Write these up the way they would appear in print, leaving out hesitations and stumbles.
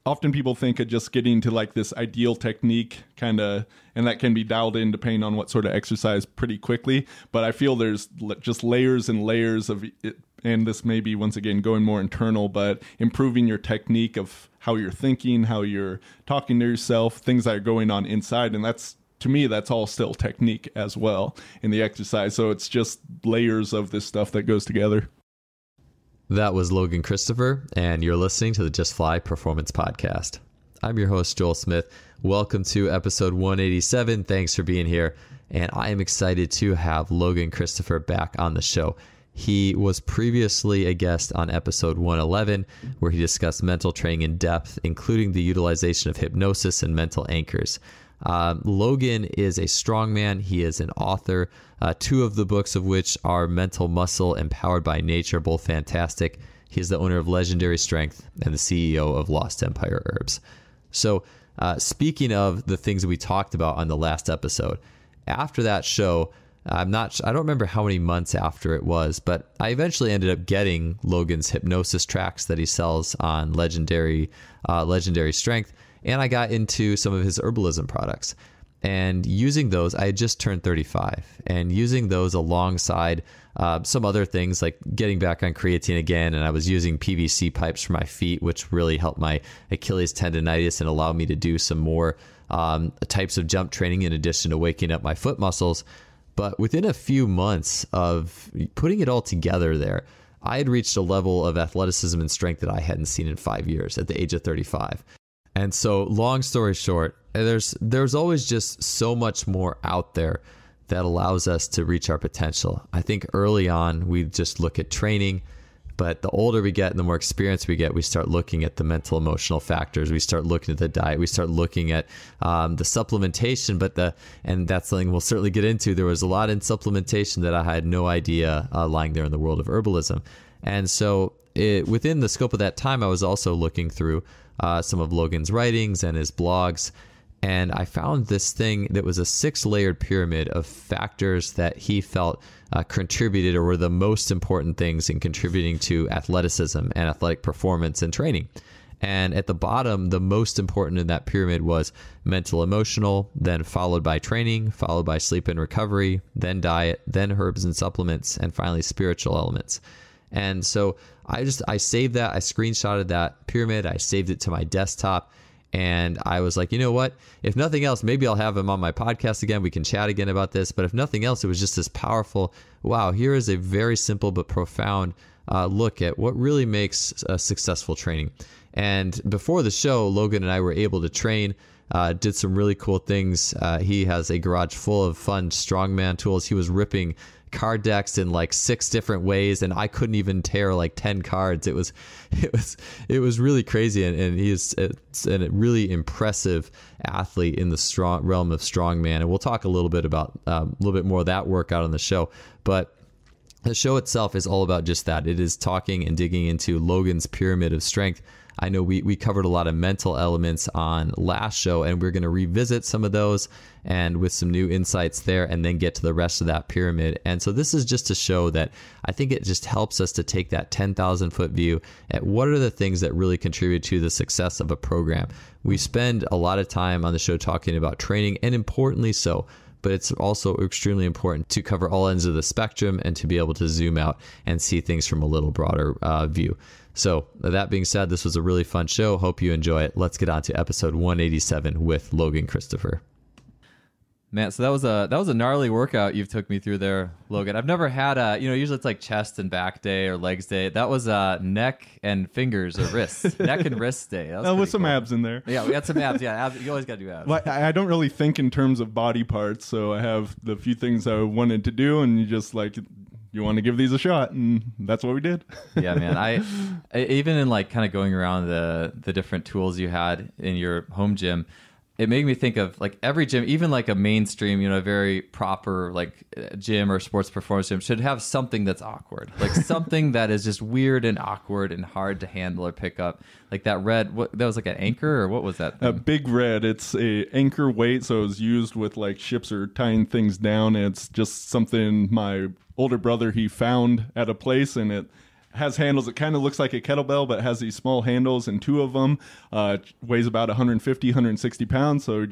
often people think of just getting to like this ideal technique kind of, and that can be dialed in depending on what sort of exercise pretty quickly. But I feel there's just layers and layers of it, and this may be, once again, going more internal, but improving your technique of how you're thinking, how you're talking to yourself, things that are going on inside. And that's, to me, that's all still technique as well in the exercise. So it's just layers of this stuff that goes together. That was Logan Christopher, and you're listening to the Just Fly Performance Podcast. I'm your host, Joel Smith. Welcome to episode 187. Thanks for being here. And I am excited to have Logan Christopher back on the show. He was previously a guest on episode 111, where he discussed mental training in depth, including the utilization of hypnosis and mental anchors. Logan is a strongman. He is an author, two of the books of which are Mental Muscle and Powered by Nature, both fantastic. He is the owner of Legendary Strength and the CEO of Lost Empire Herbs. So speaking of the things that we talked about on the last episode, after that show, I don't remember how many months after it was, but I eventually ended up getting Logan's hypnosis tracks that he sells on Legendary Strength. And I got into some of his herbalism products, and using those, I had just turned 35, and using those alongside some other things like getting back on creatine again. And I was using PVC pipes for my feet, which really helped my Achilles tendonitis and allowed me to do some more types of jump training in addition to waking up my foot muscles. But within a few months of putting it all together there, I had reached a level of athleticism and strength that I hadn't seen in 5 years at the age of 35. And so, long story short, there's always just so much more out there that allows us to reach our potential. I think early on, we just look at training, but the older we get and the more experience we get, we start looking at the mental, emotional factors. We start looking at the diet. We start looking at the supplementation, and that's something we'll certainly get into. There was a lot in supplementation that I had no idea lying there in the world of herbalism. And so within the scope of that time, I was also looking through some of Logan's writings and his blogs, and I found this thing that was a 6-layered pyramid of factors that he felt contributed or were the most important things in contributing to athleticism and athletic performance and training. And at the bottom, the most important in that pyramid was mental, emotional, then followed by training, followed by sleep and recovery, then diet, then herbs and supplements, and finally spiritual elements. And so I saved that. I screenshotted that pyramid. I saved it to my desktop. And I was like, you know what? If nothing else, maybe I'll have him on my podcast again. We can chat again about this. But if nothing else, it was just this powerful, wow, here is a very simple but profound look at what really makes a successful training. And before the show, Logan and I were able to train, did some really cool things. He has a garage full of fun strongman tools. He was ripping card decks in like 6 different ways, and I couldn't even tear like 10 cards. It was really crazy, and he is a really impressive athlete in the realm of strongman. And we'll talk a little bit about a little bit more of that workout on the show, but the show itself is all about just that. It is talking and digging into Logan's pyramid of strength. I know we covered a lot of mental elements on last show, and we're going to revisit some of those and with some new insights there, and then get to the rest of that pyramid. And so this is just to show that I think it just helps us to take that 10,000 foot view at what are the things that really contribute to the success of a program. We spend a lot of time on the show talking about training, and importantly so, but it's also extremely important to cover all ends of the spectrum and to be able to zoom out and see things from a little broader view. So that being said, this was a really fun show. Hope you enjoy it. Let's get on to episode 187 with Logan Christopher. Man, so that was a gnarly workout you've took me through there, Logan. I've never had usually it's like chest and back day or legs day. That was neck and fingers or wrists. Neck and wrists day. That was with some cool abs in there. Yeah, we had some abs. Yeah, abs, you always got to do abs. Well, I don't really think in terms of body parts, so I have the few things I wanted to do, and you just like, you want to give these a shot, and that's what we did. Yeah, man. I even in like kind of going around the different tools you had in your home gym, it made me think of like every gym, even like a mainstream, a very proper like gym or sports performance gym should have something that's awkward, like something that is just weird and awkward and hard to handle or pick up. Like that red, that was like an anchor, or what was that thing? A big red. It's a anchor weight, so it was used with like ships or tying things down. It's just something my older brother, he found at a place, and it has handles. It kind of looks like a kettlebell, but it has these small handles, and 2 of them. Weighs about 150, 160 pounds. So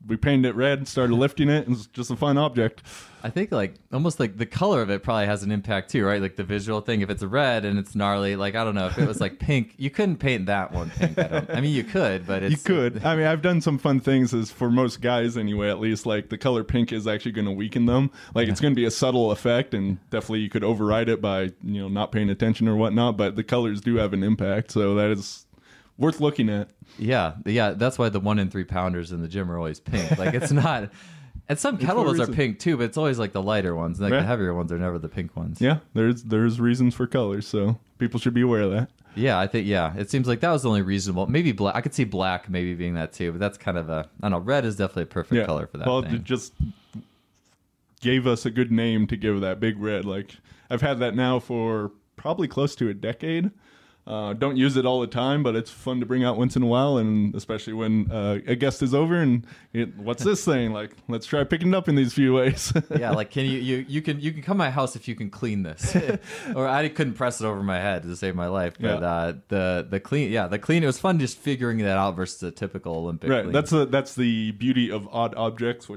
we painted it red, started lifting it, and it's just a fun object. I think like almost like the color of it probably has an impact too, right? Like the visual thing. If it's red and it's gnarly, like I don't know if it was like pink, you couldn't paint that one pink. I mean, you could, but it's, you could. I mean, I've done some fun things. As for most guys anyway, at least like the color pink is actually going to weaken them. Like it's going to be a subtle effect, and definitely you could override it by not paying attention or whatnot. But the colors do have an impact, so that is worth looking at. Yeah. That's why the 1 in 3 pounders in the gym are always pink. Like it's not. And some kettlebells are pink too, but it's always like the lighter ones. Like the heavier ones are never the pink ones. Yeah, there's reasons for colors, so people should be aware of that. Yeah, I think it seems like that was the only reasonable. Maybe black. I could see black maybe being that too, but that's kind of I don't know. Red is definitely a perfect color for that. Well, thing. it just gave us a good name to give that big red. Like I've had that now for probably close to a decade. Don't use it all the time, but it's fun to bring out once in a while, and especially when a guest is over and what's this thing? Like, let's try picking it up in these few ways. Yeah, like can you can come to my house if you can clean this, or I couldn't press it over my head to save my life. But the clean, it was fun just figuring that out versus a typical Olympic. Right, clean. that's the beauty of odd objects,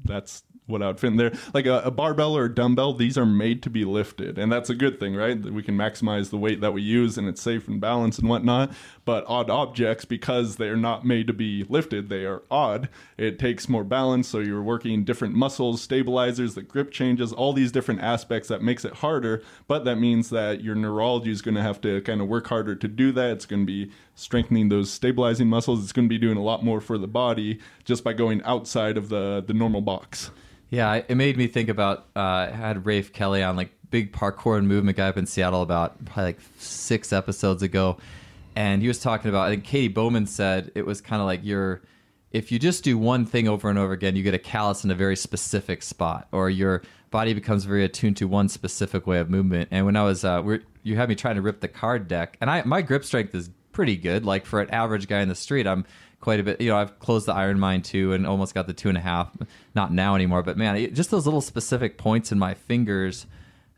that's what I would fit in there. Like a barbell or a dumbbell, these are made to be lifted, and that's a good thing, right? We can maximize the weight that we use, and it's safe and balanced and whatnot. But odd objects, because they're not made to be lifted, they are odd. It takes more balance, so you're working different muscles, stabilizers, the grip changes, all these different aspects that makes it harder, but that means that your neurology is going to have to kind of work harder to do that. It's going to be strengthening those stabilizing muscles. It's going to be doing a lot more for the body just by going outside of the normal box. Yeah, it made me think about, I had Rafe Kelly on, like big parkour and movement guy up in Seattle about probably like 6 episodes ago. And he was talking about, I think Katie Bowman said it was kind of like if you just do one thing over and over again, you get a callus in a very specific spot, or your body becomes very attuned to one specific way of movement. And when I was, you had me trying to rip the card deck, and my grip strength is pretty good. Like for an average guy in the street, I'm quite a bit, I've closed the Iron Mind too and almost got the 2.5, not now anymore, but man, just those little specific points in my fingers,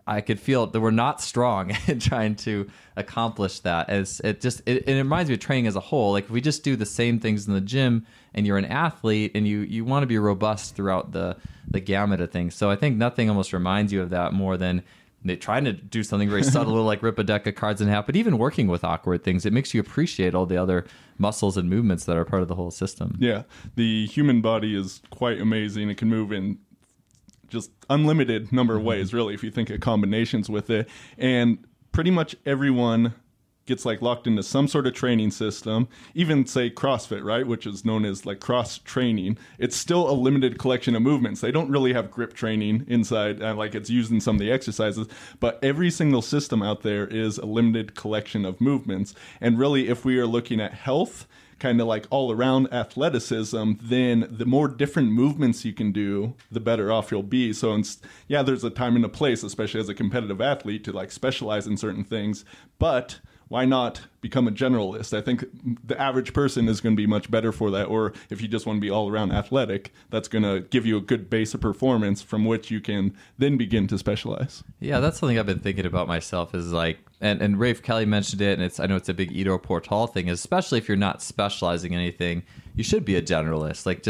I could feel they were not strong in trying to accomplish that. As it reminds me of training as a whole. Like if we just do the same things in the gym and you're an athlete and you want to be robust throughout the gamut of things. So I think nothing almost reminds you of that more than trying to do something very subtle like rip a deck of cards in half, but even working with awkward things, it makes you appreciate all the other muscles and movements that are part of the whole system. Yeah, the human body is quite amazing. It can move in just unlimited number of ways, really, if you think of combinations with it. And pretty much everyone gets like locked into some sort of training system, even say CrossFit, right, which is known as like cross training. It's still a limited collection of movements. They don't really have grip training inside, like it's used in some of the exercises, but every single system out there is a limited collection of movements. And really, if we are looking at health, kind of like all around athleticism, then the more different movements you can do, the better off you'll be. So there's a time and a place, especially as a competitive athlete, to like specialize in certain things, but why not become a generalist? I think the average person is going to be much better for that. Or if you just want to be all around athletic, that's going to give you a good base of performance from which you can then begin to specialize. Yeah, that's something I've been thinking about myself is like, and Rafe Kelly mentioned it, and I know it's a big Ido Portal thing, especially if you're not specializing in anything, you should be a generalist. Like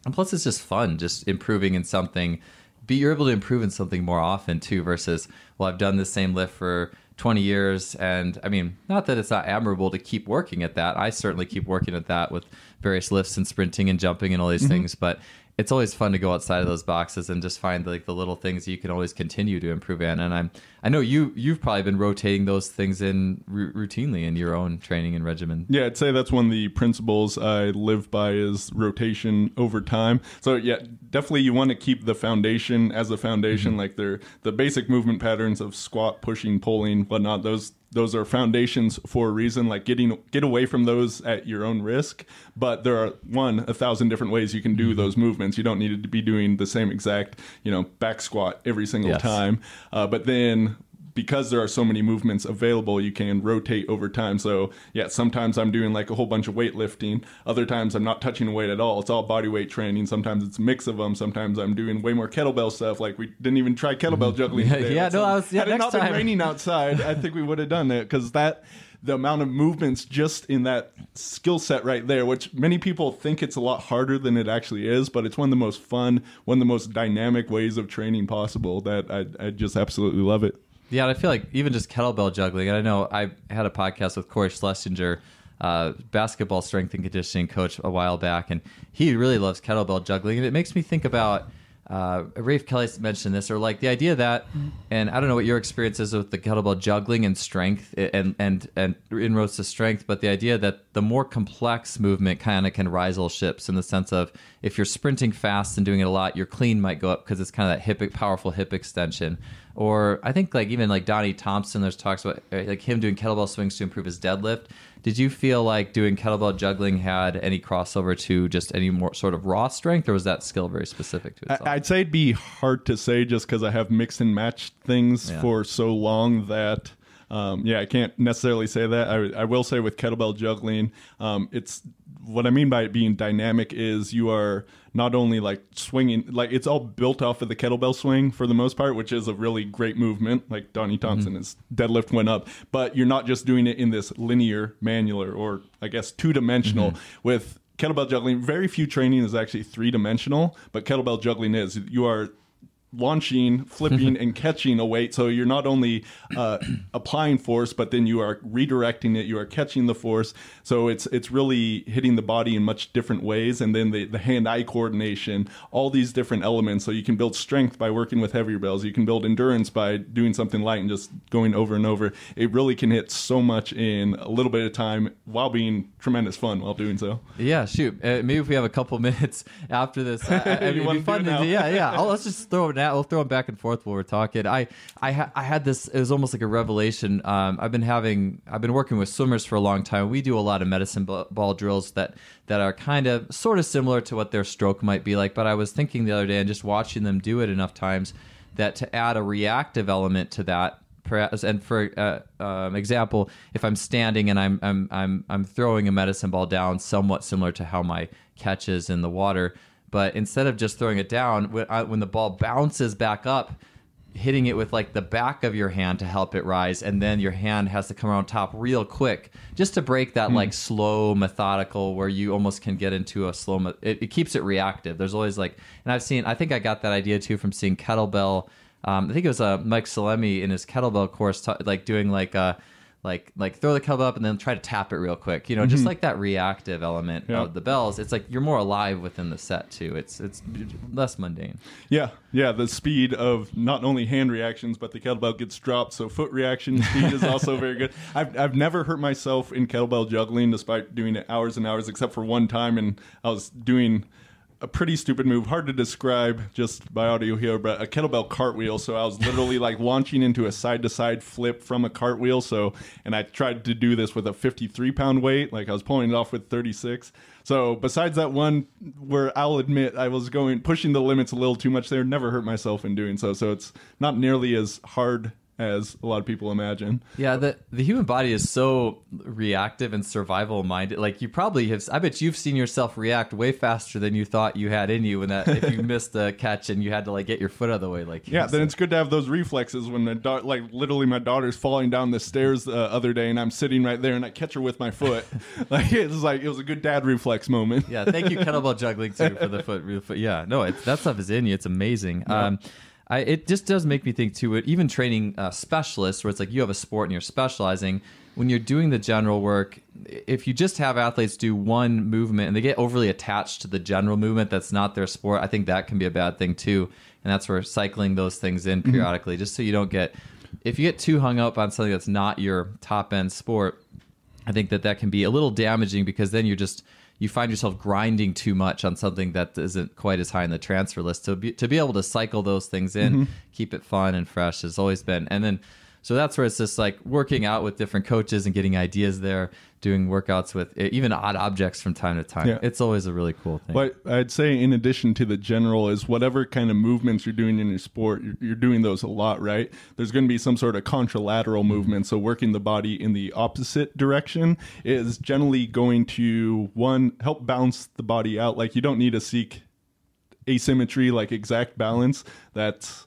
and plus it's just fun, just improving in something. You're able to improve in something more often too, versus, well, I've done the same lift for 20 years. And I mean, not that it's not admirable to keep working at that. I certainly keep working at that with various lifts and sprinting and jumping and all these things. But it's always fun to go outside of those boxes and just find like the little things you can always continue to improve in. And I know you've probably been rotating those things in routinely in your own training and regimen. Yeah, I'd say that's one of the principles I live by is rotation over time. So yeah, definitely you want to keep the foundation as a foundation, like the basic movement patterns of squat, pushing, pulling, whatnot. Those are foundations for a reason. Like get away from those at your own risk. But there are 1,000 different ways you can do those movements. You don't need to be doing the same exact, back squat every single time. But then because there are so many movements available, you can rotate over time. So yeah, sometimes I'm doing like a whole bunch of weightlifting. Other times I'm not touching a weight at all. It's all body weight training. Sometimes it's a mix of them. Sometimes I'm doing way more kettlebell stuff. Like we didn't even try kettlebell juggling today. Had it not been raining outside, I think we would have done it, because the amount of movements just in that skill set right there, which many people think it's a lot harder than it actually is, but it's one of the most fun, one of the most dynamic ways of training possible, that I just absolutely love it. Yeah, and I feel like even just kettlebell juggling, and I know I had a podcast with Corey Schlesinger, basketball strength and conditioning coach, a while back, and he really loves kettlebell juggling, and it makes me think about Rafe Kelly mentioned this, or like the idea that, and I don't know what your experience is with the kettlebell juggling and strength and inroads to strength, but the idea that the more complex movement kind of can rival ships, in the sense of if you're sprinting fast and doing it a lot, your clean might go up because it's kind of that powerful hip extension. Or I think like even like Donnie Thompson, there's talks about like him doing kettlebell swings to improve his deadlift. Did you feel like doing kettlebell juggling had any crossover to just any more sort of raw strength, or was that skill very specific to itself? I'd say it'd be hard to say, just because I have mixed and matched things for so long that I can't necessarily say that. I will say with kettlebell juggling, it's what I mean by it being dynamic is you are not only like swinging, like it's all built off of the kettlebell swing for the most part, which is a really great movement. Like Donnie Thompson, his deadlift went up, but you're not just doing it in this linear, manular, or I guess two-dimensional. With kettlebell juggling, very few training is actually three-dimensional, but kettlebell juggling is. You are launching, flipping, and catching a weight. So you're not only applying force, but then you are redirecting it. You are catching the force. So it's really hitting the body in much different ways. And then the hand-eye coordination, all these different elements. So you can build strength by working with heavier bells. You can build endurance by doing something light and just going over and over. It really can hit so much in a little bit of time while being tremendous fun while doing so. Yeah, shoot. Maybe if we have a couple minutes after this, it'd be fun to do. Yeah. Let's just throw it out. We'll throw them back and forth while we're talking. I had this. It was almost like a revelation. I've been working with swimmers for a long time. We do a lot of medicine ball drills that are kind of sort of similar to what their stroke might be like. But I was thinking the other day, and just watching them do it enough times, that to add a reactive element to that. And for example, if I'm standing and I'm throwing a medicine ball down, somewhat similar to how my catch is in the water. But instead of just throwing it down, when the ball bounces back up, hitting it with like the back of your hand to help it rise, and then your hand has to come around top real quick just to break that like slow, methodical, where you almost can get into a slow. It keeps it reactive. There's always like, and I think I got that idea too from seeing kettlebell. I think it was Mike Salemi in his kettlebell course, like doing like throw the kettlebell up and then try to tap it real quick, just like that reactive element of the bells. It's like you're more alive within the set too. It's less mundane. Yeah, the speed of not only hand reactions, but the kettlebell gets dropped, so foot reaction speed is also very good. I've never hurt myself in kettlebell juggling, despite doing it hours and hours, except for one time, and I was doing a pretty stupid move, hard to describe just by audio here, but a kettlebell cartwheel. So I was literally like launching into a side-to-side flip from a cartwheel. And I tried to do this with a 53-pound weight. Like I was pulling it off with 36. So besides that one where I'll admit I was pushing the limits a little too much there, never hurt myself in doing so. So it's not nearly as hard as a lot of people imagine. Yeah, the human body is so reactive and survival minded. Like you probably have, I bet you've seen yourself react way faster than you thought you had in you, when that if you missed the catch and you had to like get your foot out of the way. Like then it's good to have those reflexes when like literally my daughter's falling down the stairs the other day and I'm sitting right there and I catch her with my foot. It was a good dad reflex moment. Yeah, thank you kettlebell juggling too for the foot. Yeah, no, that stuff is in you. It's amazing. Yeah. It just does make me think too, even training specialists, where it's like you have a sport and you're specializing, when you're doing the general work, if you just have athletes do one movement and they get overly attached to the general movement that's not their sport, I think that can be a bad thing too. And that's where cycling those things in periodically, just so you don't if you get too hung up on something that's not your top end sport, I think that can be a little damaging, because then you find yourself grinding too much on something that isn't quite as high in the transfer list. To be able to cycle those things in, keep it fun and fresh has always been. And then, So that's where it's just like working out with different coaches and getting ideas there, doing workouts with even odd objects from time to time. Yeah. It's always a really cool thing. What I'd say in addition to the general is whatever kind of movements you're doing in your sport, you're doing those a lot, right? There's going to be some sort of contralateral movement. So working the body in the opposite direction is generally going to, one, help balance the body out. Like you don't need to seek asymmetry, like exact balance. That's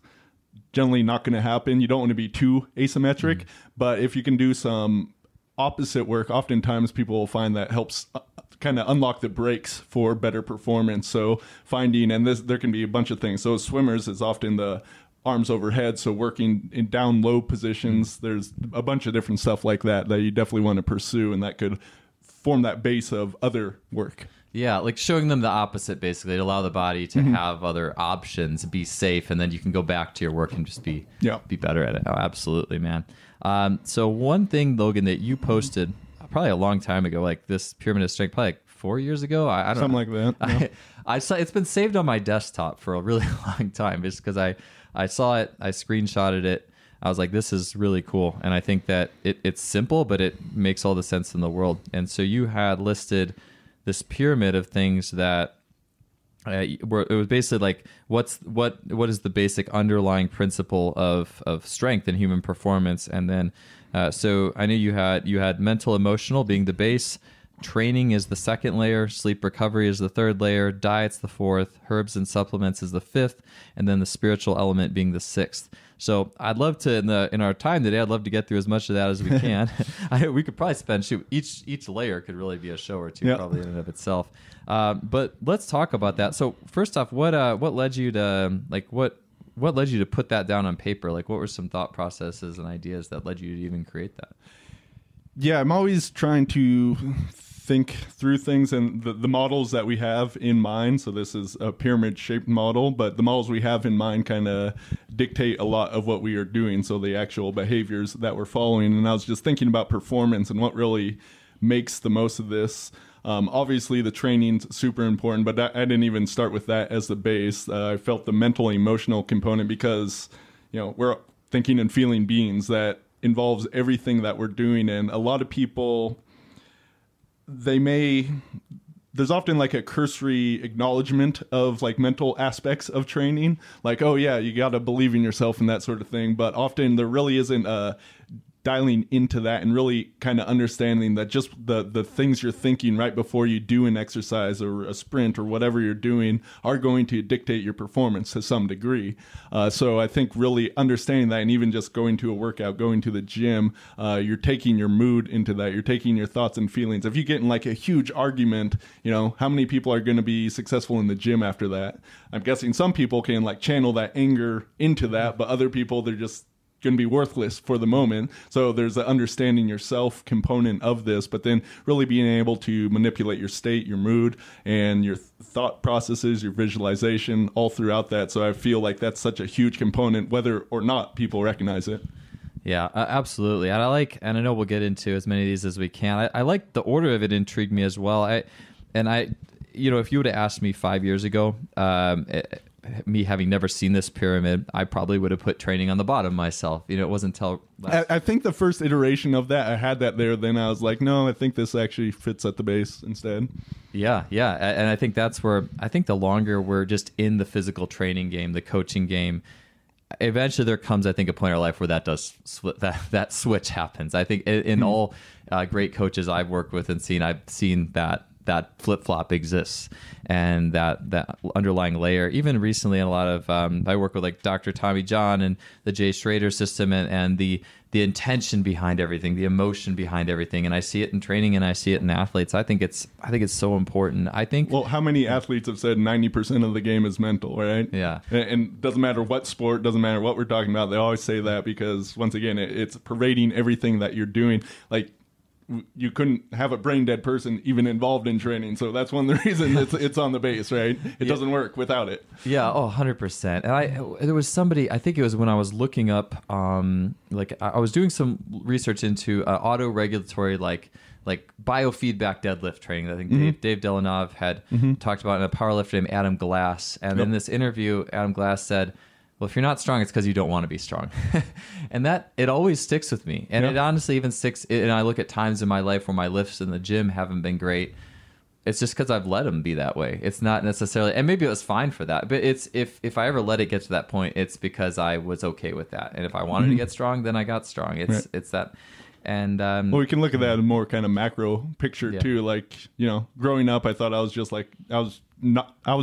generally not going to happen. You don't want to be too asymmetric, but if you can do some opposite work, oftentimes people will find that helps kind of unlock the brakes for better performance. So finding, and there can be a bunch of things. So swimmers is often the arms overhead. So working in down low positions, there's a bunch of different stuff like that you definitely want to pursue, and that could form that base of other work. Yeah, like showing them the opposite, basically, to allow the body to have other options, be safe, and then you can go back to your work and just be better at it. Oh, absolutely, man. So one thing, Logan, that you posted probably a long time ago, like this pyramid of strength, probably like 4 years ago. I don't know. Something like that. Yeah. I saw it's been saved on my desktop for a really long time, just because I saw it, I screenshotted it. I was like, this is really cool. And I think that it's simple, but it makes all the sense in the world. And so you had listed this pyramid of things that it was basically like what is the basic underlying principle of strength and human performance. And then so I knew you had mental emotional being the base, training is the second layer, sleep recovery is the third layer, diet's the fourth, herbs and supplements is the fifth, and then the spiritual element being the sixth. So I'd love to, in our time today, I'd love to get through as much of that as we can. We could probably spend, each layer could really be a show or two, probably in and of itself. But let's talk about that. So first off, what led you to, what led you to put that down on paper? Like, what were some thought processes and ideas that led you to even create that? Yeah, I'm always trying to think through things, and the models that we have in mind. So this is a pyramid shaped model, but the models we have in mind kind of dictate a lot of what we are doing. So the actual behaviors that we're following. And I was just thinking about performance and what really makes the most of this. Obviously the training's super important, but I didn't even start with that as the base. I felt the mental emotional component because, we're thinking and feeling beings that involves everything that we're doing. And a lot of people, there's often like a cursory acknowledgement of like mental aspects of training, like, oh yeah, you got to believe in yourself and that sort of thing. But often there really isn't dialing into that and really kind of understanding that just the things you're thinking right before you do an exercise or a sprint or whatever you're doing are going to dictate your performance to some degree. So I think really understanding that, and even just going to a workout, going to the gym, you're taking your mood into that. You're taking your thoughts and feelings. If you get in like a huge argument, how many people are going to be successful in the gym after that? I'm guessing some people can like channel that anger into that, but other people, they're just going to be worthless for the moment. So there's an understanding yourself component of this, but then really being able to manipulate your state, your mood, and your thought processes, your visualization all throughout that. So I feel like that's such a huge component, whether or not people recognize it. Yeah, absolutely. And I know we'll get into as many of these as we can. I like the order of it intrigued me as well. If you would have asked me 5 years ago, me having never seen this pyramid, I probably would have put training on the bottom myself. It wasn't until I think the first iteration of that, I had that there. Then I was like, no, I think this actually fits at the base instead. Yeah. And I think that's where, I think the longer we're just in the physical training game, the coaching game, eventually there comes, I think, a point in our life where that switch happens. I think in all great coaches I've worked with and seen, I've seen that flip-flop exists, and that underlying layer. Even recently, in a lot of I work with like Dr. Tommy John and the Jay Schrader system, and the intention behind everything, the emotion behind everything, and I see it in training and I see it in athletes. I think it's so important. Well, how many athletes have said 90% of the game is mental, right? Yeah, and doesn't matter what sport, doesn't matter what we're talking about, they always say that because once again, it's pervading everything that you're doing. Like, you couldn't have a brain dead person even involved in training. So that's one of the reasons it's on the base, right? It doesn't work without it. Yeah. Oh, 100%. And there was somebody, I think it was when I was looking up, I was doing some research into auto-regulatory, like biofeedback deadlift training. I think Dave Delanov had talked about in a powerlifter named Adam Glass. And in this interview, Adam Glass said, well, if you're not strong, it's because you don't want to be strong. And that, it always sticks with me. And it honestly even sticks. And I look at times in my life where my lifts in the gym haven't been great. It's just because I've let them be that way. It's not necessarily, and maybe it was fine for that. But it's if I ever let it get to that point, it's because I was okay with that. And if I wanted to get strong, then I got strong. It's that. And well, we can look at that in a more kind of macro picture too. Like, you know, growing up, I thought I was just like, I was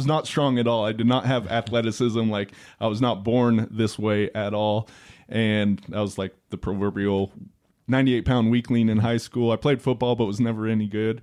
not strong at all. I did not have athleticism. Like, I was not born this way at all. And I was like the proverbial 98-pound weakling in high school. I played football, but was never any good.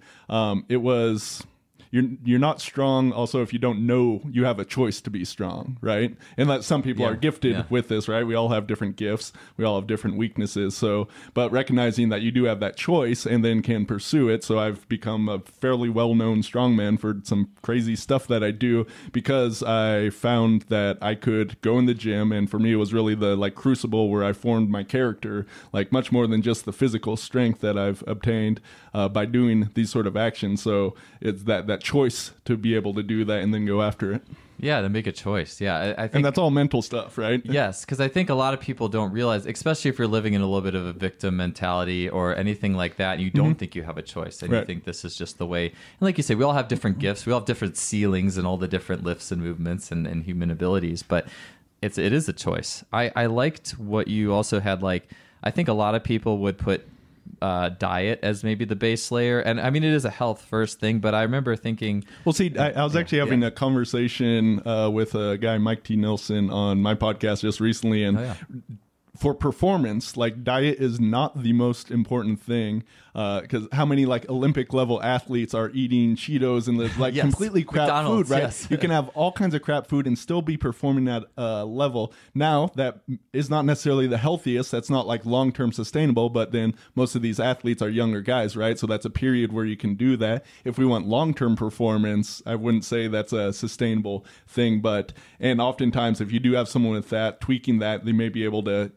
It was, you're not strong. Also, if you don't know, you have a choice to be strong, right? And that some people are gifted with this, right? We all have different gifts. We all have different weaknesses. So, but recognizing that you do have that choice and then can pursue it. So I've become a fairly well-known strongman for some crazy stuff that I do because I found that I could go in the gym. And for me, it was really the like crucible where I formed my character, like much more than just the physical strength that I've obtained by doing these sort of actions. So it's that choice to be able to do that and then go after it. Yeah, to make a choice. Yeah, I think, and that's all mental stuff, right? Yes, because I think a lot of people don't realize, especially if you're living in a little bit of a victim mentality or anything like that, and you don't think you have a choice, and you think this is just the way. And like you say, we all have different gifts. We all have different ceilings and all the different lifts and movements and human abilities, but it is a choice. I liked what you also had. Like, I think a lot of people would put diet as maybe the base layer, and I mean it is a health first thing, but I remember thinking, well, see, I was actually having a conversation with a guy, Mike T. Nilsson, on my podcast just recently, and for performance, like, diet is not the most important thing, because how many like Olympic level athletes are eating Cheetos and the like completely crap McDonald's, food, right? You can have all kinds of crap food and still be performing at a level. Now that is not necessarily the healthiest. That's not like long-term sustainable, but then most of these athletes are younger guys, right? So that's a period where you can do that. If we want long-term performance, I wouldn't say that's a sustainable thing, and oftentimes if you do have someone with that, tweaking that, they may be able to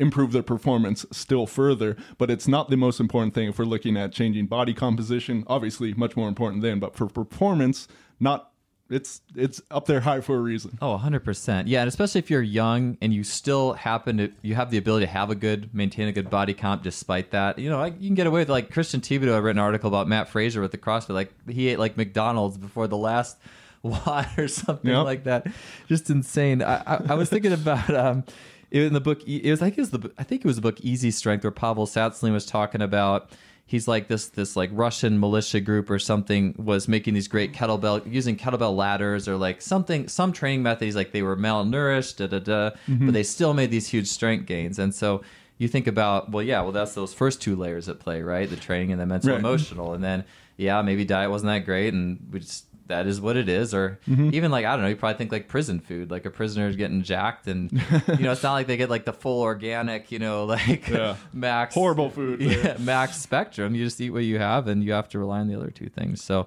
improve their performance still further, but it's not the most important thing if we're looking at changing body composition. Obviously much more important then, but for performance, it's up there high for a reason. Oh, 100%. Yeah, and especially if you're young and you still you have the ability to maintain a good body comp despite that. You know, you can get away with, like, Christian Thibodeau. I read an article about Matt Fraser with the CrossFit. Like, he ate like McDonald's before the last WOD or something like that. Just insane. I was thinking about in the book, I think it was the book Easy Strength, where Pavel Tsatsouline was talking about, he's like this like Russian militia group or something was making these great using kettlebell ladders or like some training method. He's like, they were malnourished, but they still made these huge strength gains. And so you think about, well, that's those first two layers at play, right? The training and the mental, emotional, and then maybe diet wasn't that great, and that is what it is. Or even like, I don't know, you probably think like prison food, like a prisoner is getting jacked, and it's not like they get like the full organic, max horrible food. Max spectrum. You just eat what you have, and you have to rely on the other two things. So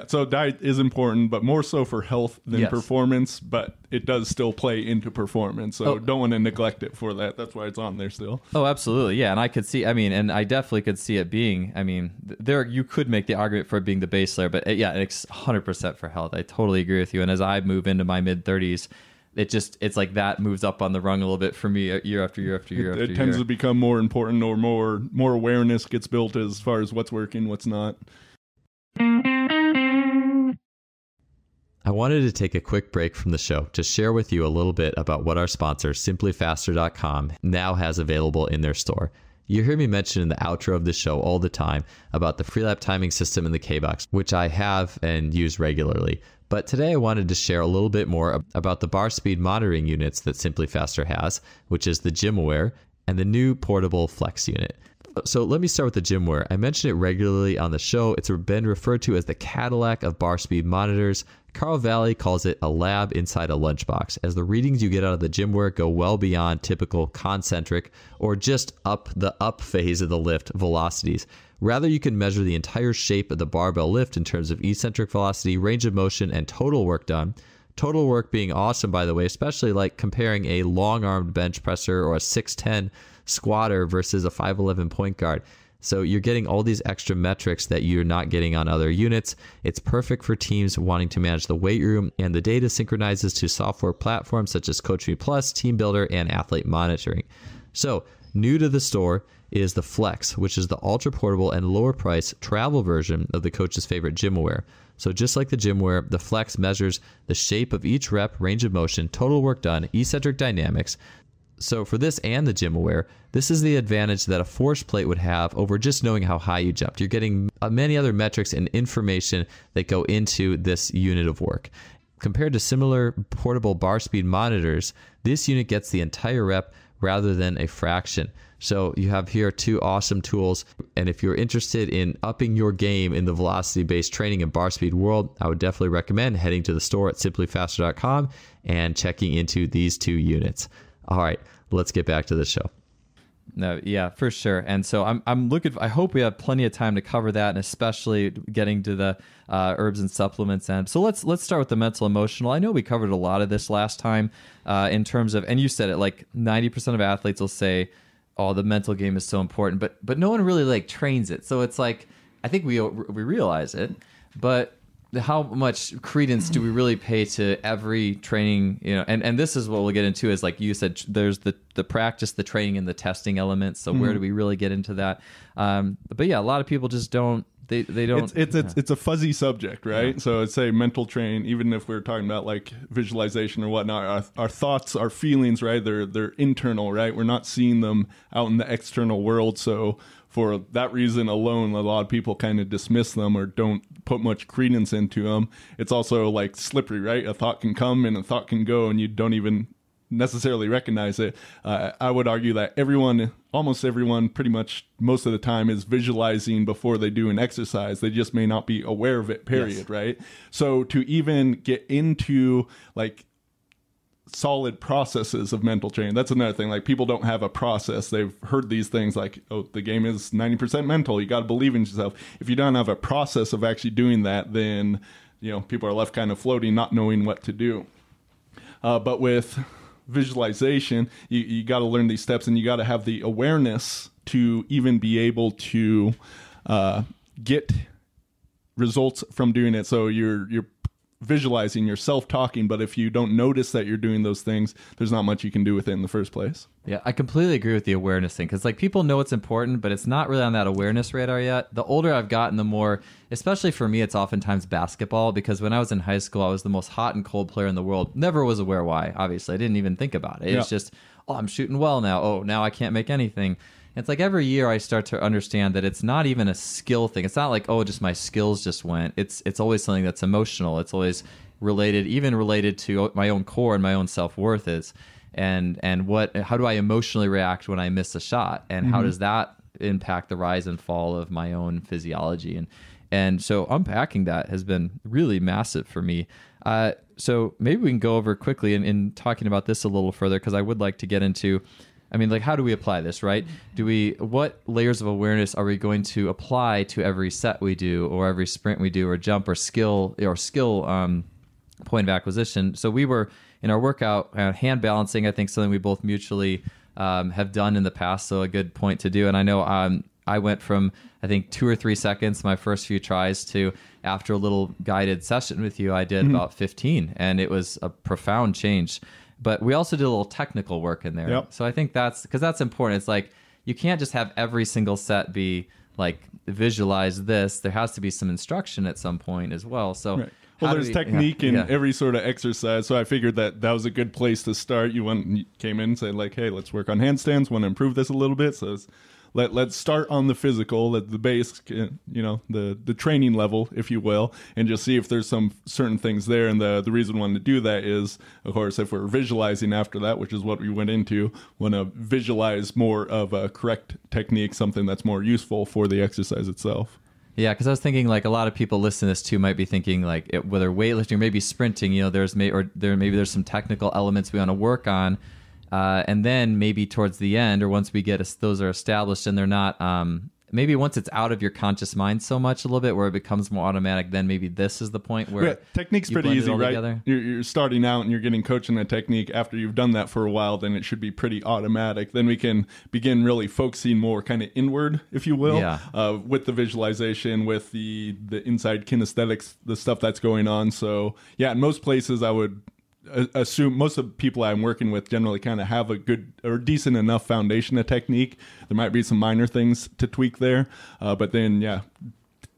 so diet is important, but more so for health than performance, but it does still play into performance. So don't want to neglect it for that. That's why it's on there still. Oh, absolutely. Yeah. And I could see, and I definitely could see it being, you could make the argument for it being the base layer, but it's 100% for health. I totally agree with you. And as I move into my mid-30s, it's like that moves up on the rung a little bit for me year after year after year. It tends to become more important, or more awareness gets built as far as what's working, what's not. I wanted to take a quick break from the show to share with you a little bit about what our sponsor, SimpliFaster.com, now has available in their store. You hear me mention in the outro of the show all the time about the Freelap timing system in the K-Box, which I have and use regularly. But today I wanted to share a little bit more about the bar speed monitoring units that SimpliFaster has, which is the GymAware and the new portable Flex unit. So let me start with the GymAware. I mention it regularly on the show. It's been referred to as the Cadillac of bar speed monitors. Carl Valley calls it a lab inside a lunchbox, as the readings you get out of the GymAware go well beyond typical concentric or just up phase of the lift velocities. Rather, you can measure the entire shape of the barbell lift in terms of eccentric velocity, range of motion, and total work done. Total work being awesome, by the way, especially like comparing a long-armed bench presser or a 6'10 squatter versus a 5'11 point guard. So you're getting all these extra metrics that you're not getting on other units. It's perfect for teams wanting to manage the weight room, and the data synchronizes to software platforms such as Coach Plus, Team Builder, and Athlete Monitoring. So new to the store is the Flex, which is the ultra portable and lower price travel version of the coach's favorite gym wear. So just like the gym wear, the Flex measures the shape of each rep, range of motion, total work done, eccentric dynamics. So for this and the gym wear, this is the advantage that a force plate would have over just knowing how high you jumped. You're getting many other metrics and information that go into this unit of work. Compared to similar portable bar speed monitors, this unit gets the entire rep rather than a fraction. So you have here two awesome tools. And if you're interested in upping your game in the velocity-based training and bar speed world, I would definitely recommend heading to the store at simplyfaster.com and checking into these two units. All right, let's get back to the show. No, yeah, for sure. And so I'm looking. I hope we have plenty of time to cover that, and especially getting to the herbs and supplements end. So let's start with the mental emotional. I know we covered a lot of this last time in terms of, and you said it, like 90% of athletes will say, "Oh, the mental game is so important," but no one really like trains it. So it's like, I think we realize it, but how much credence do we really pay to every training, and this is what we'll get into, is like you said, there's the practice, the training, and the testing elements. So where do we really get into that? But yeah, a lot of people just don't, they don't. It's a fuzzy subject, right? Yeah. So it's a mental train, even if we're talking about like visualization or whatnot, our thoughts, our feelings, right? They're internal, right? We're not seeing them out in the external world. So for that reason alone, a lot of people kind of dismiss them or don't put much credence into them. It's also like slippery, right? A thought can come and a thought can go, and you don't even necessarily recognize it. I would argue that almost everyone, pretty much most of the time, is visualizing before they do an exercise. They just may not be aware of it, period, yes. Right? So to even get into like solid processes of mental training, that's another thing. Like, people don't have a process. They've heard these things like, oh, the game is 90% mental, you got to believe in yourself. If you don't have a process of actually doing that, then people are left kind of floating, not knowing what to do. But with visualization, you got to learn these steps, and you got to have the awareness to even be able to get results from doing it. So you're visualizing, you're self-talking, but if you don't notice that you're doing those things, there's not much you can do with it in the first place. Yeah, I completely agree with the awareness thing, because like, people know it's important, but it's not really on that awareness radar yet. The older I've gotten, the more, especially for me, it's oftentimes basketball, because when I was in high school, I was the most hot and cold player in the world. Never was aware why, obviously. I didn't even think about it. It was just, oh, I'm shooting well now. Oh, now I can't make anything. It's like every year I start to understand that it's not even a skill thing. It's not like, oh, just my skills just went. It's always something that's emotional. It's always related to my own core and my own self-worth is, and how do I emotionally react when I miss a shot, and how does that impact the rise and fall of my own physiology, and so unpacking that has been really massive for me. So maybe we can go over quickly in talking about this a little further, because I would like to get into, I mean, like, how do we apply this, right? What layers of awareness are we going to apply to every set we do, or every sprint we do, or jump, or skill point of acquisition? So we were in our workout, hand balancing, I think something we both mutually have done in the past. So a good point to do. And I know I went from, I think, 2 or 3 seconds my first few tries to, after a little guided session with you, I did about 15, and it was a profound change. But we also did a little technical work in there. Yep. So I think that's important. It's like, you can't just have every single set be like, visualize this. There has to be some instruction at some point as well. So, right. Well, there's technique in every sort of exercise. So I figured that was a good place to start. You came in and said, like, hey, let's work on handstands. Want to improve this a little bit. So let's start on the physical, the base, the training level, if you will, and just see if there's some certain things there. And the reason we want to do that is, of course, if we're visualizing after that, which is what we went into, want to visualize more of a correct technique, something that's more useful for the exercise itself. Yeah, because I was thinking, like, a lot of people listening to this too might be thinking, like, whether weightlifting or maybe sprinting, maybe there's some technical elements we want to work on. And then maybe towards the end, or once we get those are established and they're not maybe once it's out of your conscious mind so much a little bit where it becomes more automatic, then maybe this is the point where technique's you pretty blend it easy, all right? together. You're starting out and you're getting coached in a technique. After you've done that for a while, then it should be pretty automatic. Then we can begin really focusing more kind of inward, if you will, with the visualization, with the inside kinesthetics, the stuff that's going on. So yeah, in most places I would assume most of the people I'm working with generally kind of have a good or decent enough foundation of technique. There might be some minor things to tweak there, but then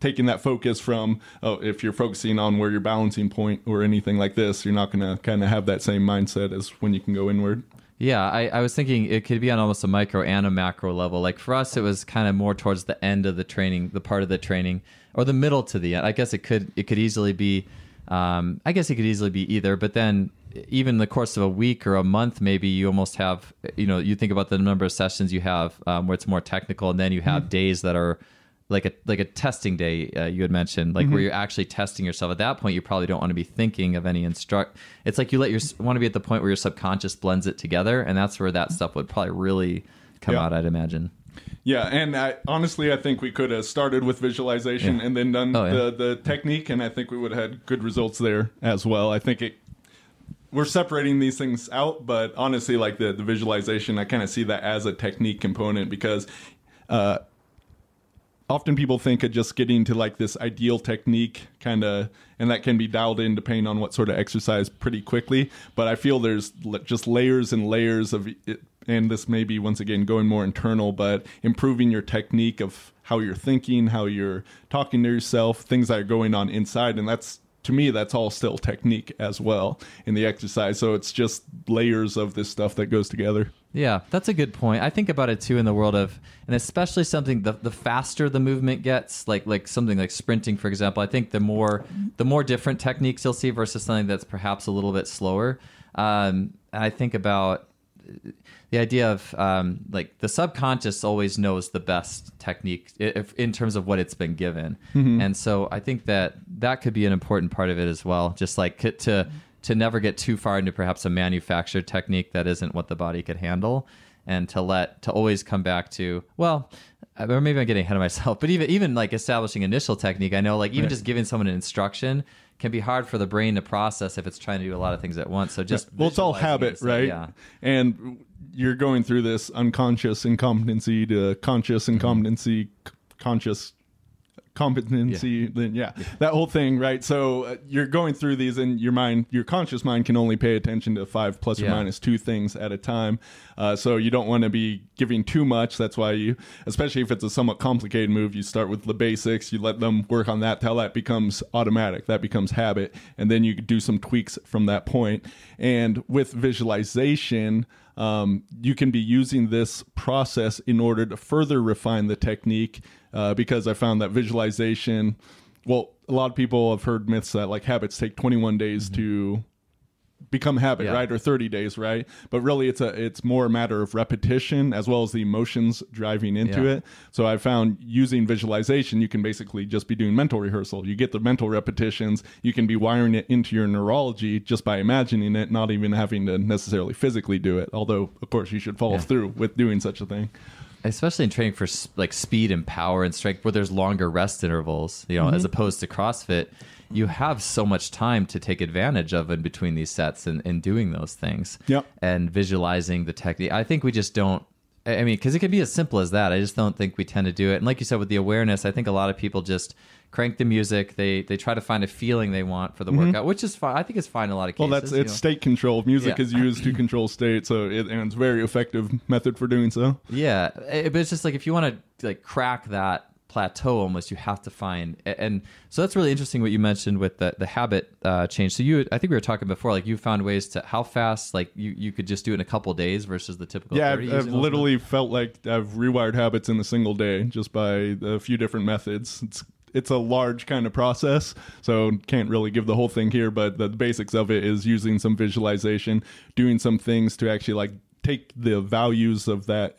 taking that focus from if you're focusing on where your balancing point or anything like this, you're not going to kind of have that same mindset as when you can go inward. Yeah, I was thinking it could be on almost a micro and a macro level. Like for us, it was kind of more towards the end of the training, the part of the training, or the middle to the end. I guess it could easily be. I guess it could easily be either, but then even the course of a week or a month, maybe you almost have, you think about the number of sessions you have where it's more technical, and then you have days that are like a testing day. You had mentioned where you're actually testing yourself. At that point, you probably don't want to be thinking of any It's like you want to be at the point where your subconscious blends it together, and that's where that stuff would probably really come out, I'd imagine. Yeah, and honestly, I think we could have started with visualization and then done the technique, and I think we would have had good results there as well. I think we're separating these things out, but honestly, like the visualization, I kind of see that as a technique component because often people think of just getting to like this ideal technique kind of, and that can be dialed in depending on what sort of exercise pretty quickly. But I feel there's just layers and layers of it. And this may be, once again, going more internal, but improving your technique of how you're thinking, how you're talking to yourself, things that are going on inside. And that's, to me, that's all still technique as well in the exercise. So it's just layers of this stuff that goes together. Yeah, that's a good point. I think about it too in the world of, and especially something, the faster the movement gets, like something like sprinting, for example, I think the more different techniques you'll see versus something that's perhaps a little bit slower. And I think about the idea of like the subconscious always knows the best technique in terms of what it's been given. And so I think that could be an important part of it as well. Just like to never get too far into perhaps a manufactured technique that isn't what the body could handle, and to always come back to, well, or maybe I'm getting ahead of myself, but even like establishing initial technique, I know like even just giving someone an instruction can be hard for the brain to process if it's trying to do a lot of things at once. So just it's all habit, right? Yeah. And you're going through this unconscious incompetency to conscious incompetency, conscious competency, then that whole thing, right? So you're going through these, and your conscious mind can only pay attention to 5 plus or minus 2 things at a time. So you don't want to be giving too much. That's why especially if it's a somewhat complicated move, you start with the basics, you let them work on that till that becomes automatic, that becomes habit, and then you do some tweaks from that point. And with visualization, you can be using this process in order to further refine the technique, because I found that visualization, a lot of people have heard myths that like habits take 21 days to become habit, right? Or 30 days, right? But really it's more a matter of repetition as well as the emotions driving into it. So I found using visualization, you can basically just be doing mental rehearsal. You get the mental repetitions, you can be wiring it into your neurology just by imagining it, not even having to necessarily physically do it. Although, of course, you should follow through with doing such a thing. Especially in training for like speed and power and strength, where there's longer rest intervals, as opposed to CrossFit, you have so much time to take advantage of in between these sets and doing those things. And visualizing the technique. I think we just don't, because it can be as simple as that. I just don't think we tend to do it. And like you said, with the awareness, I think a lot of people just crank the music. They try to find a feeling they want for the workout, which is fine. I think it's fine in a lot of cases. Well, it's state control. Music is used to control state, and it's a very effective method for doing so. Yeah, but it's just like if you want to like crack that plateau, almost, you have to find, and so that's really interesting what you mentioned with the habit change. So I think we were talking before, like you found ways to how fast, like you could just do it in a couple days versus the typical 30. I've literally felt like I've rewired habits in a single day just by a few different methods. It's a large kind of process, so can't really give the whole thing here, but the basics of it is using some visualization, doing some things to actually like take the values of that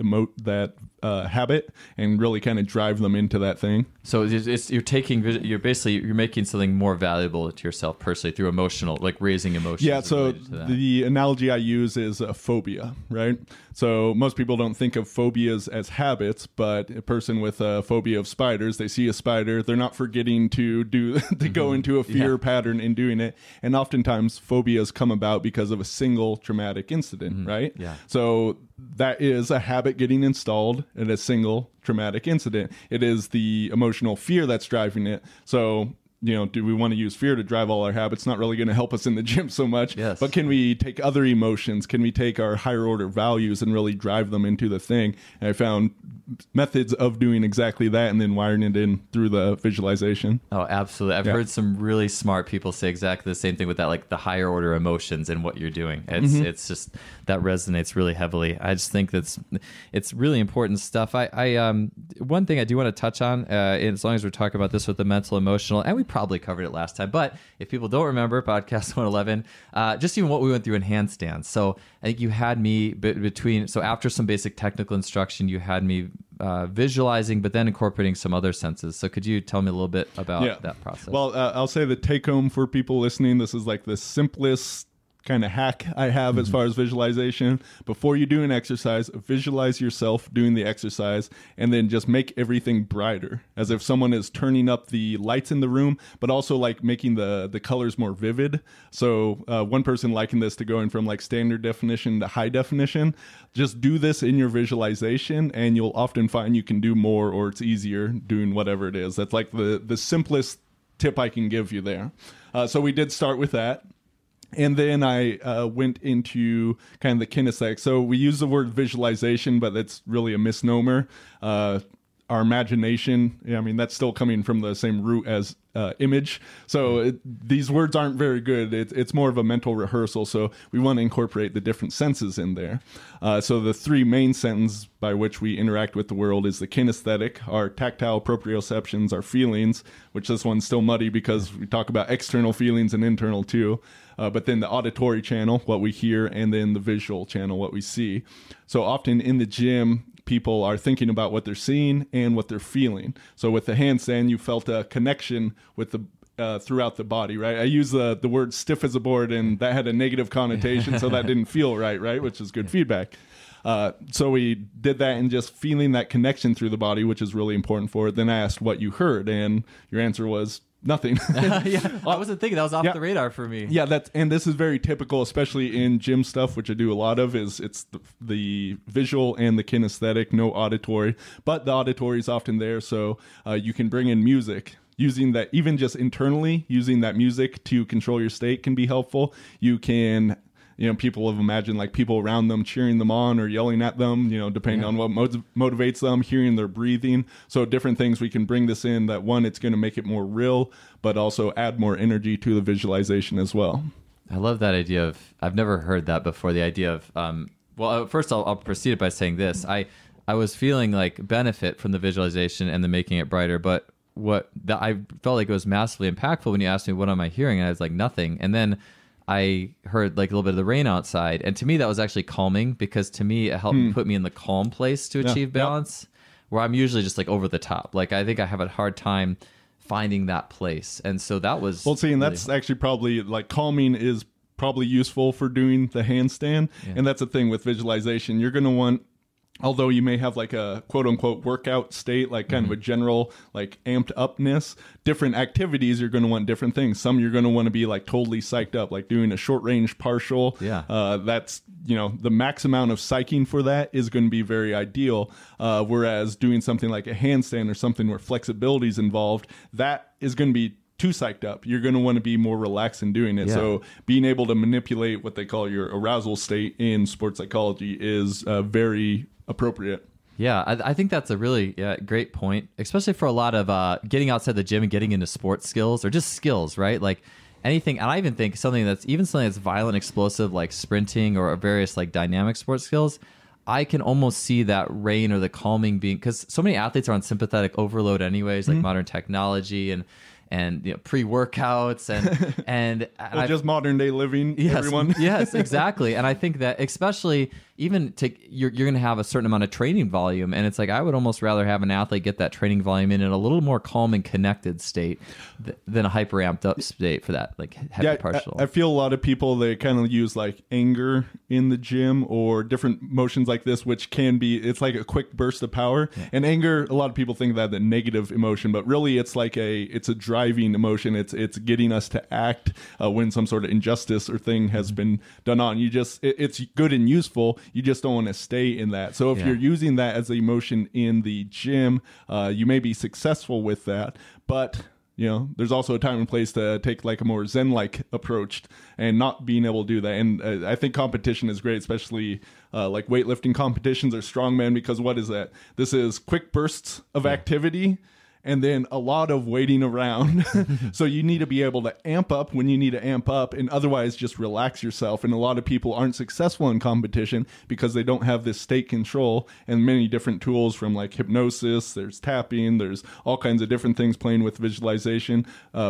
habit and really kind of drive them into that thing. So you're making something more valuable to yourself personally through emotional, like raising emotions. Yeah. So the analogy I use is a phobia, right? So most people don't think of phobias as habits, but a person with a phobia of spiders, they see a spider, they're not forgetting to go into a fear pattern in doing it. And oftentimes phobias come about because of a single traumatic incident, right? Yeah. So that is a habit getting installed in a single traumatic incident. It is the emotional fear that's driving it. So, do we want to use fear to drive all our habits? Not really going to help us in the gym so much. Yes. But can we take other emotions? Can we take our higher order values and really drive them into the thing? And I found methods of doing exactly that and then wiring it in through the visualization. Oh, absolutely. I've heard some really smart people say exactly the same thing with that, like the higher order emotions and what you're doing. It's just, that resonates really heavily. I just think it's really important stuff. One thing I do want to touch on, as long as we're talking about this with the mental, emotional, and we probably covered it last time, but if people don't remember podcast 111, just even what we went through in handstands. So I think you had me after some basic technical instruction, you had me visualizing, but then incorporating some other senses. So could you tell me a little bit about that process? Well, I'll say the take home for people listening, this is like the simplest kind of hack I have as far as visualization. Before you do an exercise, visualize yourself doing the exercise and then just make everything brighter, as if someone is turning up the lights in the room, but also like making the colors more vivid. So one person likened this to going from like standard definition to high definition. Just do this in your visualization and you'll often find you can do more, or it's easier doing whatever it is. That's like the simplest tip I can give you there. So we did start with that. And then I went into kind of the kinesthetic. So we use the word visualization, but that's really a misnomer. Our imagination, that's still coming from the same root as image. So these words aren't very good. It's more of a mental rehearsal. So we want to incorporate the different senses in there. So the three main senses by which we interact with the world is the kinesthetic, our tactile proprioceptions, our feelings, which this one's still muddy because we talk about external feelings and internal too. But then the auditory channel, what we hear, and then the visual channel, what we see. So often in the gym, people are thinking about what they're seeing and what they're feeling. So with the handstand, you felt a connection with the throughout the body, right? I use the word stiff as a board, and that had a negative connotation, so that didn't feel right? Which is good feedback. So we did that and just feeling that connection through the body, which is really important for it. Then I asked what you heard, and your answer was nothing. I wasn't thinking. That was off the radar for me. Yeah, and this is very typical, especially in gym stuff, which I do a lot of. It's the visual and the kinesthetic, no auditory, but the auditory is often there. So you can bring in music. Using that, even just internally, using that music to control your state can be helpful. You can. People have imagined like people around them cheering them on or yelling at them, depending on what motivates them, hearing their breathing. So different things we can bring this in that one, it's going to make it more real, but also add more energy to the visualization as well. I love that idea of, I've never heard that before. The idea of, first I'll proceed by saying this. I was feeling like benefit from the visualization and the making it brighter, but I felt like it was massively impactful when you asked me, what am I hearing? And I was like, nothing. And then I heard like a little bit of the rain outside. And to me, that was actually calming, because to me, it helped put me in the calm place to achieve balance, where I'm usually just like over the top. Like, I think I have a hard time finding that place. And so that was... Well, see, and that's actually probably like calming is probably useful for doing the handstand. Yeah. And that's the thing with visualization. You're going to want, although you may have like a quote unquote workout state, like kind of a general like amped upness, different activities, you're going to want different things. Some you're going to want to be like totally psyched up, like doing a short range partial. That's, the max amount of psyching for that is going to be very ideal. Whereas doing something like a handstand or something where flexibility is involved, that is going to be too psyched up. You're going to want to be more relaxed in doing it. So being able to manipulate what they call your arousal state in sports psychology is very appropriate. Yeah, I think that's a really great point, especially for a lot of getting outside the gym and getting into sports skills, or just skills, right? Like anything. And I even think something that's violent, explosive, like sprinting or various like dynamic sports skills. I can almost see that rain or the calming being, because so many athletes are on sympathetic overload anyways, like modern technology and pre-workouts and just modern day living. Yes, everyone. Yes, exactly. And I think that especially you're going to have a certain amount of training volume, and it's like I would almost rather have an athlete get that training volume in a little more calm and connected state than a hyper amped up state for that like heavy partial. I feel a lot of people, they kind of use like anger in the gym or different motions like this, which can be, it's like a quick burst of power. And anger, a lot of people think that the negative emotion, but really it's like it's a driving emotion. It's getting us to act when some sort of injustice or thing has been done on you. It's good and useful. You just don't want to stay in that. So if you're using that as an emotion in the gym, you may be successful with that, but there's also a time and place to take like a more Zen-like approach and not being able to do that. And I think competition is great, especially like weightlifting competitions or strongman, because what is that? This is quick bursts of activity and then a lot of waiting around. So you need to be able to amp up when you need to amp up, and otherwise just relax yourself. And a lot of people aren't successful in competition because they don't have this state control, and many different tools from like hypnosis, there's tapping, there's all kinds of different things, playing with visualization,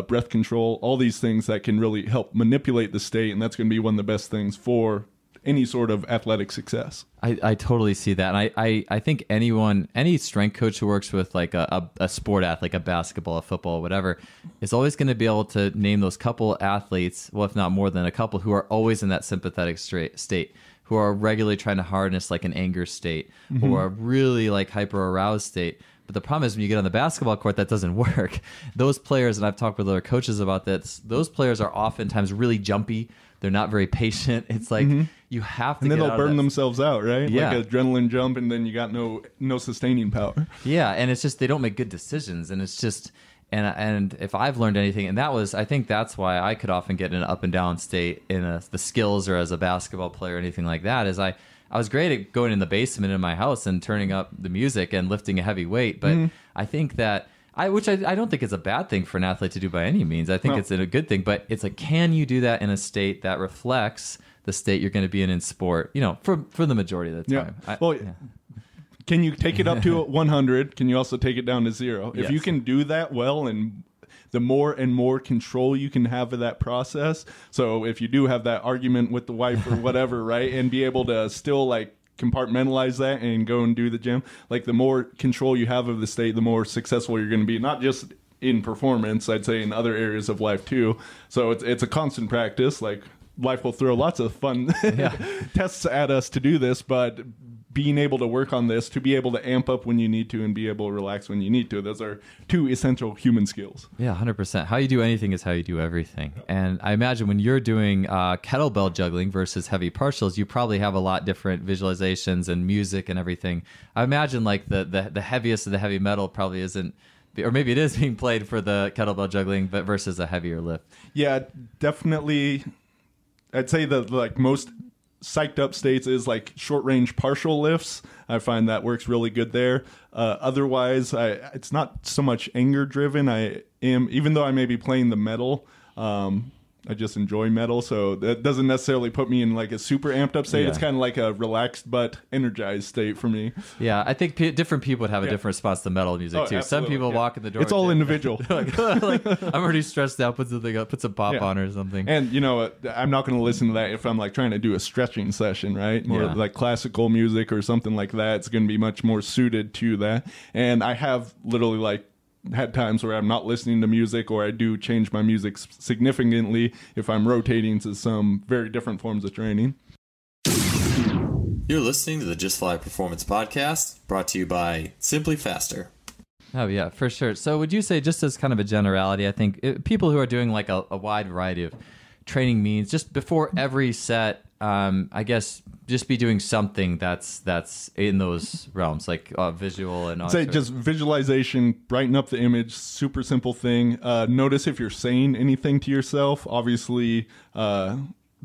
breath control, all these things that can really help manipulate the state. And that's going to be one of the best things for any sort of athletic success. I totally see that. And I think any strength coach who works with like a sport athlete, like a basketball, a football, whatever, is always going to be able to name those couple athletes, well, if not more than a couple, who are always in that sympathetic state, who are regularly trying to harness like an anger state, or a really like hyper aroused state. But the problem is when you get on the basketball court, that doesn't work. Those players, and I've talked with other coaches about this, those players are oftentimes really jumpy. They're not very patient. It's like you have to. And then get they'll burn themselves out, right? Yeah. Like adrenaline jump, and then you got no sustaining power. Yeah, and it's just they don't make good decisions, and it's just and if I've learned anything, and I think that's why I could often get in an up and down state in the skills or as a basketball player or anything like that, is I was great at going in the basement in my house and turning up the music and lifting a heavy weight, but I think that. Which I don't think is a bad thing for an athlete to do by any means. I think it's a good thing, but it's like, can you do that in a state that reflects the state you're going to be in sport, for the majority of the time. Can you take it up to 100? Can you also take it down to 0? If Yes. you can do that well, and the more and more control you can have of that process. So if you do have that argument with the wife or whatever, right, and be able to still like compartmentalize that and go and do the gym, like the more control you have of the state, the more successful you're going to be, not just in performance, I'd say in other areas of life too. So it's a constant practice. Like life will throw lots of fun tests at us to do this, but being able to work on this, to be able to amp up when you need to and be able to relax when you need to, those are two essential human skills. Yeah, 100%. How you do anything is how you do everything. And I imagine when you're doing kettlebell juggling versus heavy partials, you probably have a lot different visualizations and music and everything. I imagine like the heaviest of the heavy metal probably isn't, or maybe it is being played for the kettlebell juggling, but versus a heavier lift. Yeah, definitely. I'd say that like most psyched up states is like short range partial lifts. I find that works really good there. Otherwise, it's not so much anger driven. Even though I may be playing the metal, I just enjoy metal, so that doesn't necessarily put me in like a super amped up state. It's kind of like a relaxed but energized state for me. Yeah, I think different people would have a different response to metal music too. Some people walk in the door. It's all individual. like, I'm already stressed out. Put something up. Put some pop on or something. And I'm not going to listen to that if I'm like trying to do a stretching session, right? More like classical music or something like that. It's going to be much more suited to that. And I have literally like had times where I'm not listening to music, or I do change my music significantly if I'm rotating to some very different forms of training. You're listening to the Just Fly Performance Podcast, brought to you by Simply Faster. Oh, yeah, for sure. So would you say, just as kind of a generality, I think people who are doing like a wide variety of training means, just before every set, I guess just be doing something that's in those realms, like visual and say just visualization, brighten up the image, super simple thing. Notice if you're saying anything to yourself. Obviously,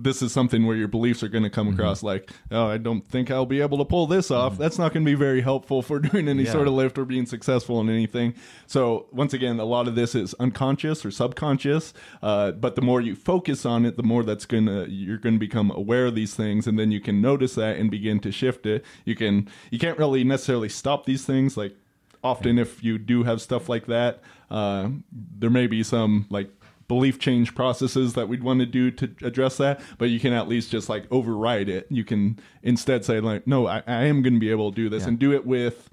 this is something where your beliefs are going to come across like, oh, I don't think I'll be able to pull this off. That's not going to be very helpful for doing any sort of lift or being successful in anything. So once again, a lot of this is unconscious or subconscious, but the more you focus on it, the more you're going to become aware of these things, and then you can notice that and begin to shift it. You can't really necessarily stop these things. Like often if you do have stuff like that, there may be some like belief change processes that we'd want to do to address that, but you can at least just like override it. You can instead say like, no, I am going to be able to do this, and do it with,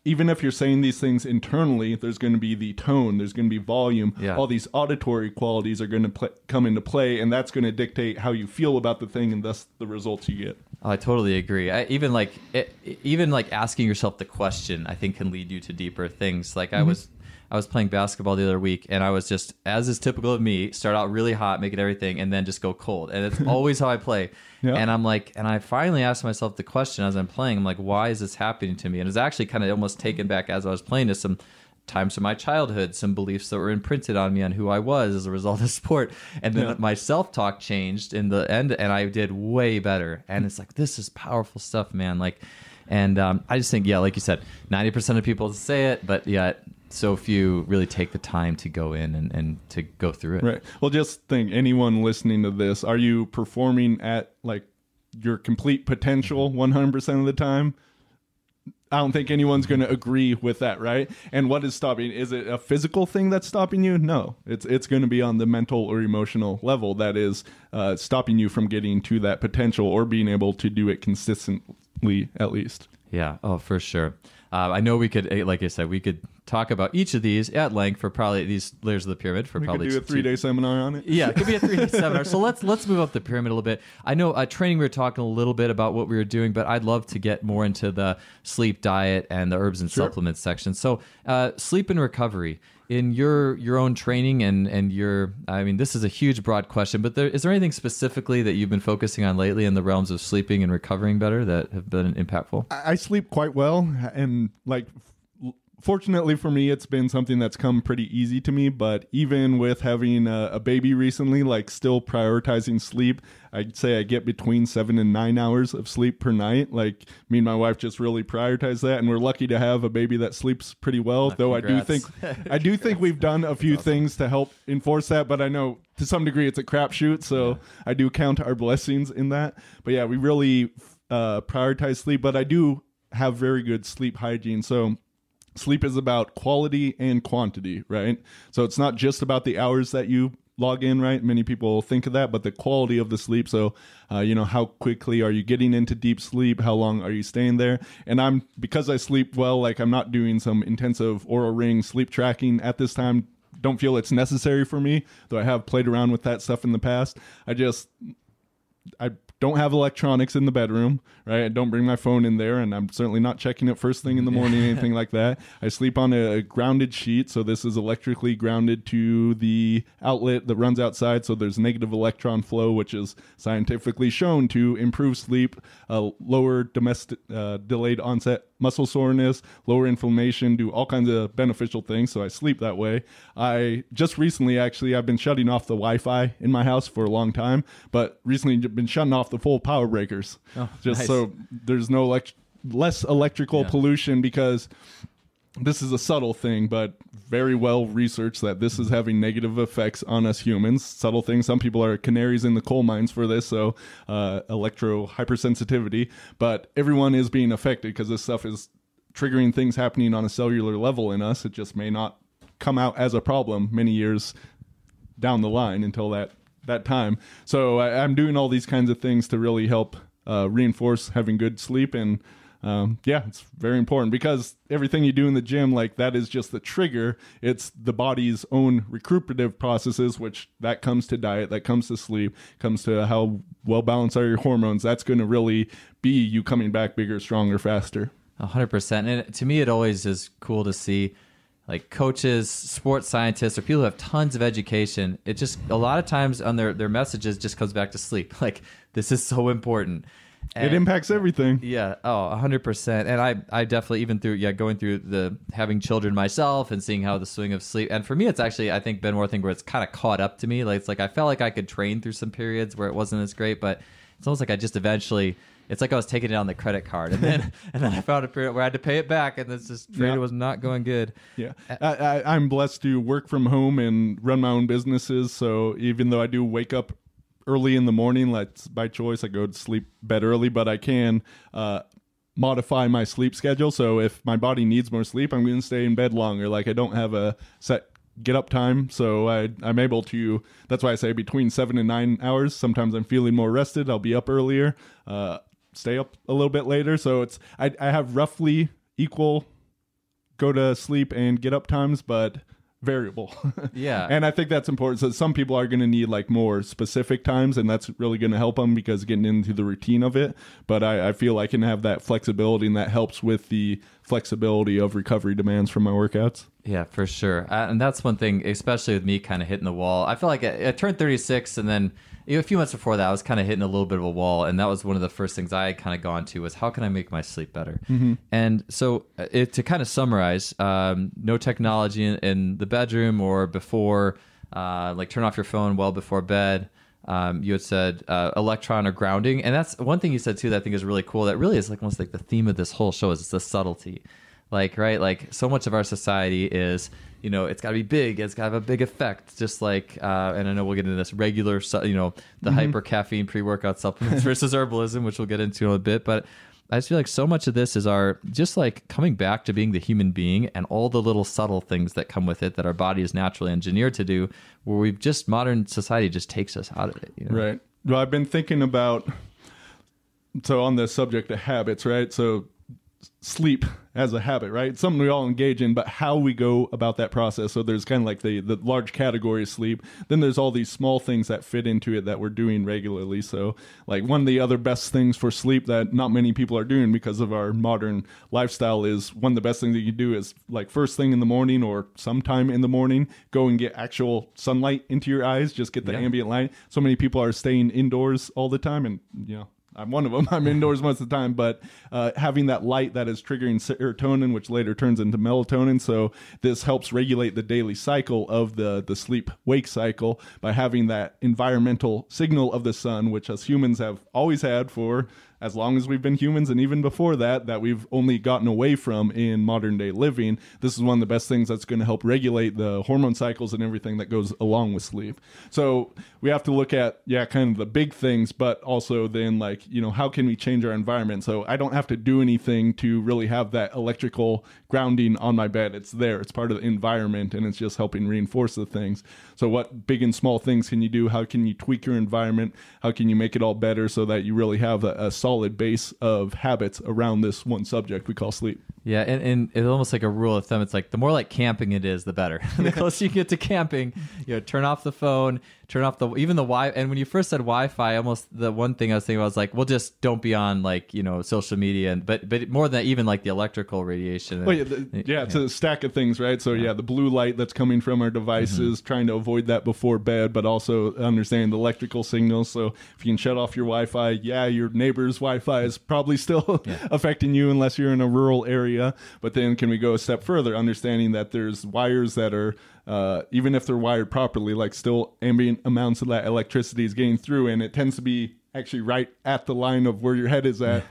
even if you're saying these things internally, there's going to be the tone, there's going to be volume, all these auditory qualities are going to come into play, and that's going to dictate how you feel about the thing and thus the results you get. Oh, I totally agree. Even asking yourself the question, I think, can lead you to deeper things. Like I was playing basketball the other week, and I was just, as is typical of me, start out really hot, making everything, and then just go cold. And it's always how I play. And I'm like, and I finally asked myself the question as I'm playing. I'm like, why is this happening to me? And it's actually kind of almost taken back as I was playing to some times from my childhood, some beliefs that were imprinted on me on who I was as a result of sport. And then my self-talk changed in the end, and I did way better. And it's like, this is powerful stuff, man. Like, and I just think, like you said, 90% of people say it, but yet so few really take the time to go in and to go through it. Right. Well, just think, anyone listening to this, are you performing at like your complete potential 100% of the time? I don't think anyone's going to agree with that, right? And what is stopping? Is it a physical thing that's stopping you? No, it's going to be on the mental or emotional level that is stopping you from getting to that potential or being able to do it consistently, at least. Yeah. Oh, for sure. I know we could, like I said, we could talk about each of these at length for probably these layers of the pyramid for probably we could do a 3-day seminar on it. Yeah, it could be a 3-day seminar. So let's move up the pyramid a little bit. I know training, we were talking a little bit about what we were doing, but I'd love to get more into the sleep, diet, and the herbs and supplements section. So sleep and recovery. In your own training and your, I mean, this is a huge, broad question, but is there anything specifically that you've been focusing on lately in the realms of sleeping and recovering better that have been impactful? I sleep quite well, and like, fortunately for me, it's been something that's come pretty easy to me. But even with having a baby recently, like still prioritizing sleep, I'd say I get between 7 and 9 hours of sleep per night. Like me and my wife just really prioritize that, and we're lucky to have a baby that sleeps pretty well. Though congrats. I do think we've done a few things to help enforce that, but I know to some degree it's a crapshoot. So I do count our blessings in that. But yeah, we really prioritize sleep. But I do have very good sleep hygiene. So sleep is about quality and quantity, right? So it's not just about the hours that you log in, right? Many people think of that, but the quality of the sleep. So, how quickly are you getting into deep sleep? How long are you staying there? And because I sleep well, like I'm not doing some intensive Oura Ring sleep tracking at this time. Don't feel it's necessary for me, though I have played around with that stuff in the past. I don't have electronics in the bedroom, right? I don't bring my phone in there, and I'm certainly not checking it first thing in the morning, anything like that. I sleep on a grounded sheet, so this is electrically grounded to the outlet that runs outside, so there's negative electron flow, which is scientifically shown to improve sleep, lower delayed onset muscle soreness, lower inflammation, do all kinds of beneficial things, so I sleep that way. I just recently, actually, I've been shutting off the Wi-Fi in my house for a long time, but recently been shutting off the full power breakers, just so there's no less electrical pollution, because this is a subtle thing, but very well researched that this is having negative effects on us humans. Subtle things. Some people are canaries in the coal mines for this, so electro hypersensitivity. But everyone is being affected because this stuff is triggering things happening on a cellular level in us. It just may not come out as a problem many years down the line until that time. So I'm doing all these kinds of things to really help reinforce having good sleep. And it's very important, because everything you do in the gym, like that is just the trigger. It's the body's own recuperative processes, which that comes to diet, that comes to sleep, comes to how well balanced are your hormones. That's going to really be you coming back bigger, stronger, faster. 100%. And to me, it always is cool to see like coaches, sports scientists, or people who have tons of education. It just, a lot of times on their messages just comes back to sleep. Like, this is so important. And it impacts everything. Yeah. Oh, 100%. And I definitely, even through, going through the having children myself and seeing how the swing of sleep. And for me, it's actually, I think, been more thing where it's kind of caught up to me. Like, it's like, I felt like I could train through some periods where it wasn't as great, but it's almost like I just eventually, it's like I was taking it on the credit card, and then I found a period where I had to pay it back, and this trade was not going good. Yeah, I'm blessed to work from home and run my own businesses. So even though I do wake up early in the morning, like by choice, I go to sleep bed early, but I can modify my sleep schedule. So if my body needs more sleep, I'm going to stay in bed longer. Like I don't have a set get up time. So I'm able to, that's why I say between 7 and 9 hours. Sometimes I'm feeling more rested. I'll be up earlier, stay up a little bit later. So I have roughly equal go to sleep and get up times, but variable. Yeah. And I think that's important. So some people are going to need like more specific times, and that's really going to help them because getting into the routine of it. But I feel I can have that flexibility, and that helps with the flexibility of recovery demands from my workouts. Yeah, for sure. And that's one thing, especially with me kind of hitting the wall. I feel like I turned 36, and then a few months before that, I was kind of hitting a little bit of a wall. And that was one of the first things I had kind of gone to was how can I make my sleep better? Mm-hmm. And so to kind of summarize, no technology in the bedroom or before, like turn off your phone well before bed. You had said electron or grounding. And that's one thing you said too that I think is really cool. That really is like almost like the theme of this whole show is it's the subtlety. Like, right? Like so much of our society is, it's got to be big. It's got to have a big effect. Just like, and I know we'll get into this regular, the hyper caffeine pre-workout supplements versus herbalism, which we'll get into in a bit. But I just feel like so much of this is our just like coming back to being the human being and all the little subtle things that come with it that our body is naturally engineered to do, where we've just modern society just takes us out of it. Right. Well, I've been thinking about, so on the subject of habits, right? So sleep as a habit, right? It's something we all engage in, but how we go about that process. So there's kind of like the large category of sleep. Then there's all these small things that fit into it that we're doing regularly. So like one of the other best things for sleep that not many people are doing because of our modern lifestyle is one of the best things that you do is like first thing in the morning or sometime in the morning, go and get actual sunlight into your eyes, just get the ambient light. So many people are staying indoors all the time, and I'm one of them. I'm indoors most of the time, but having that light that is triggering serotonin, which later turns into melatonin. So this helps regulate the daily cycle of the sleep-wake cycle by having that environmental signal of the sun, which us humans have always had for as long as we've been humans, and even before that we've only gotten away from in modern day living. This is one of the best things that's going to help regulate the hormone cycles and everything that goes along with sleep. So we have to look at, kind of the big things, but also then like, how can we change our environment? So I don't have to do anything to really have that electrical grounding on my bed. It's there. It's part of the environment, and it's just helping reinforce the things. So what big and small things can you do? How can you tweak your environment? How can you make it all better so that you really have a solid base of habits around this one subject we call sleep? Yeah, and it's almost like a rule of thumb. It's like the more like camping it is, the better. The closer you get to camping, turn off the phone, turn off even the Wi. And when you first said Wi-Fi, almost the one thing I was thinking about was like, well, just don't be on like social media, but more than even like the electrical radiation. Well, it's a stack of things, right? So the blue light that's coming from our devices, trying to avoid that before bed, but also understanding the electrical signals. So if you can shut off your Wi-Fi, your neighbor's Wi-Fi is probably still affecting you unless you're in a rural area. But then can we go a step further, understanding that there's wires that are, even if they're wired properly, like still ambient amounts of that electricity is getting through, and it tends to be actually right at the line of where your head is at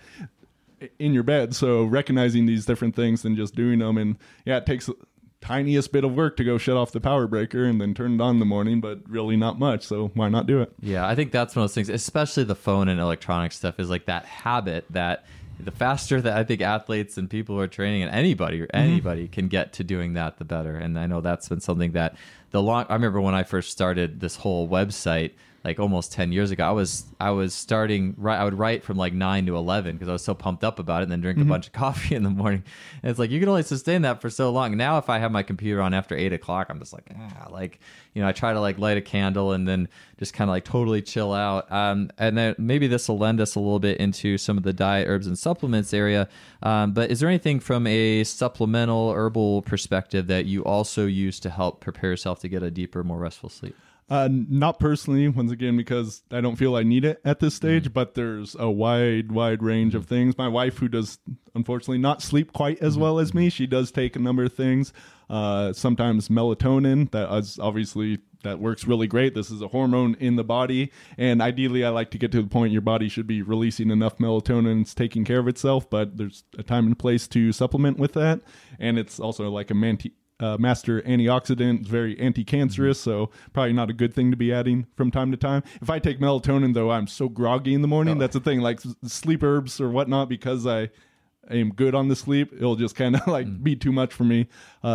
in your bed. So recognizing these different things and just doing them, and it takes the tiniest bit of work to go shut off the power breaker and then turn it on in the morning, but really not much. So why not do it? Yeah, I think that's one of those things, especially the phone and electronic stuff, is like that habit that the faster that I think athletes and people who are training and anybody can get to doing that, the better. And I know that's been something that I remember when I first started this whole website, like almost 10 years ago, I was starting, I would write from like 9 to 11 because I was so pumped up about it, and then drink a bunch of coffee in the morning. And it's like, you can only sustain that for so long. Now, if I have my computer on after 8 o'clock, I'm just like, I try to like light a candle and then just kind of like totally chill out. And then maybe this will lend us a little bit into some of the diet, herbs, and supplements area. But is there anything from a supplemental herbal perspective that you also use to help prepare yourself to get a deeper, more restful sleep? Not personally, once again, because I don't feel I need it at this stage, but there's a wide range of things. My wife, who does unfortunately not sleep quite as well as me, she does take a number of things. Sometimes melatonin, that works really great. This is a hormone in the body, and ideally I like to get to the point your body should be releasing enough melatonin, it's taking care of itself, but there's a time and place to supplement with that. And it's also like a master antioxidant, very anti-cancerous, so probably not a good thing to be adding from time to time. If I take melatonin, though, I'm so groggy in the morning. That's the thing, like sleep herbs or whatnot, because am good on the sleep, it'll just kind of like be too much for me.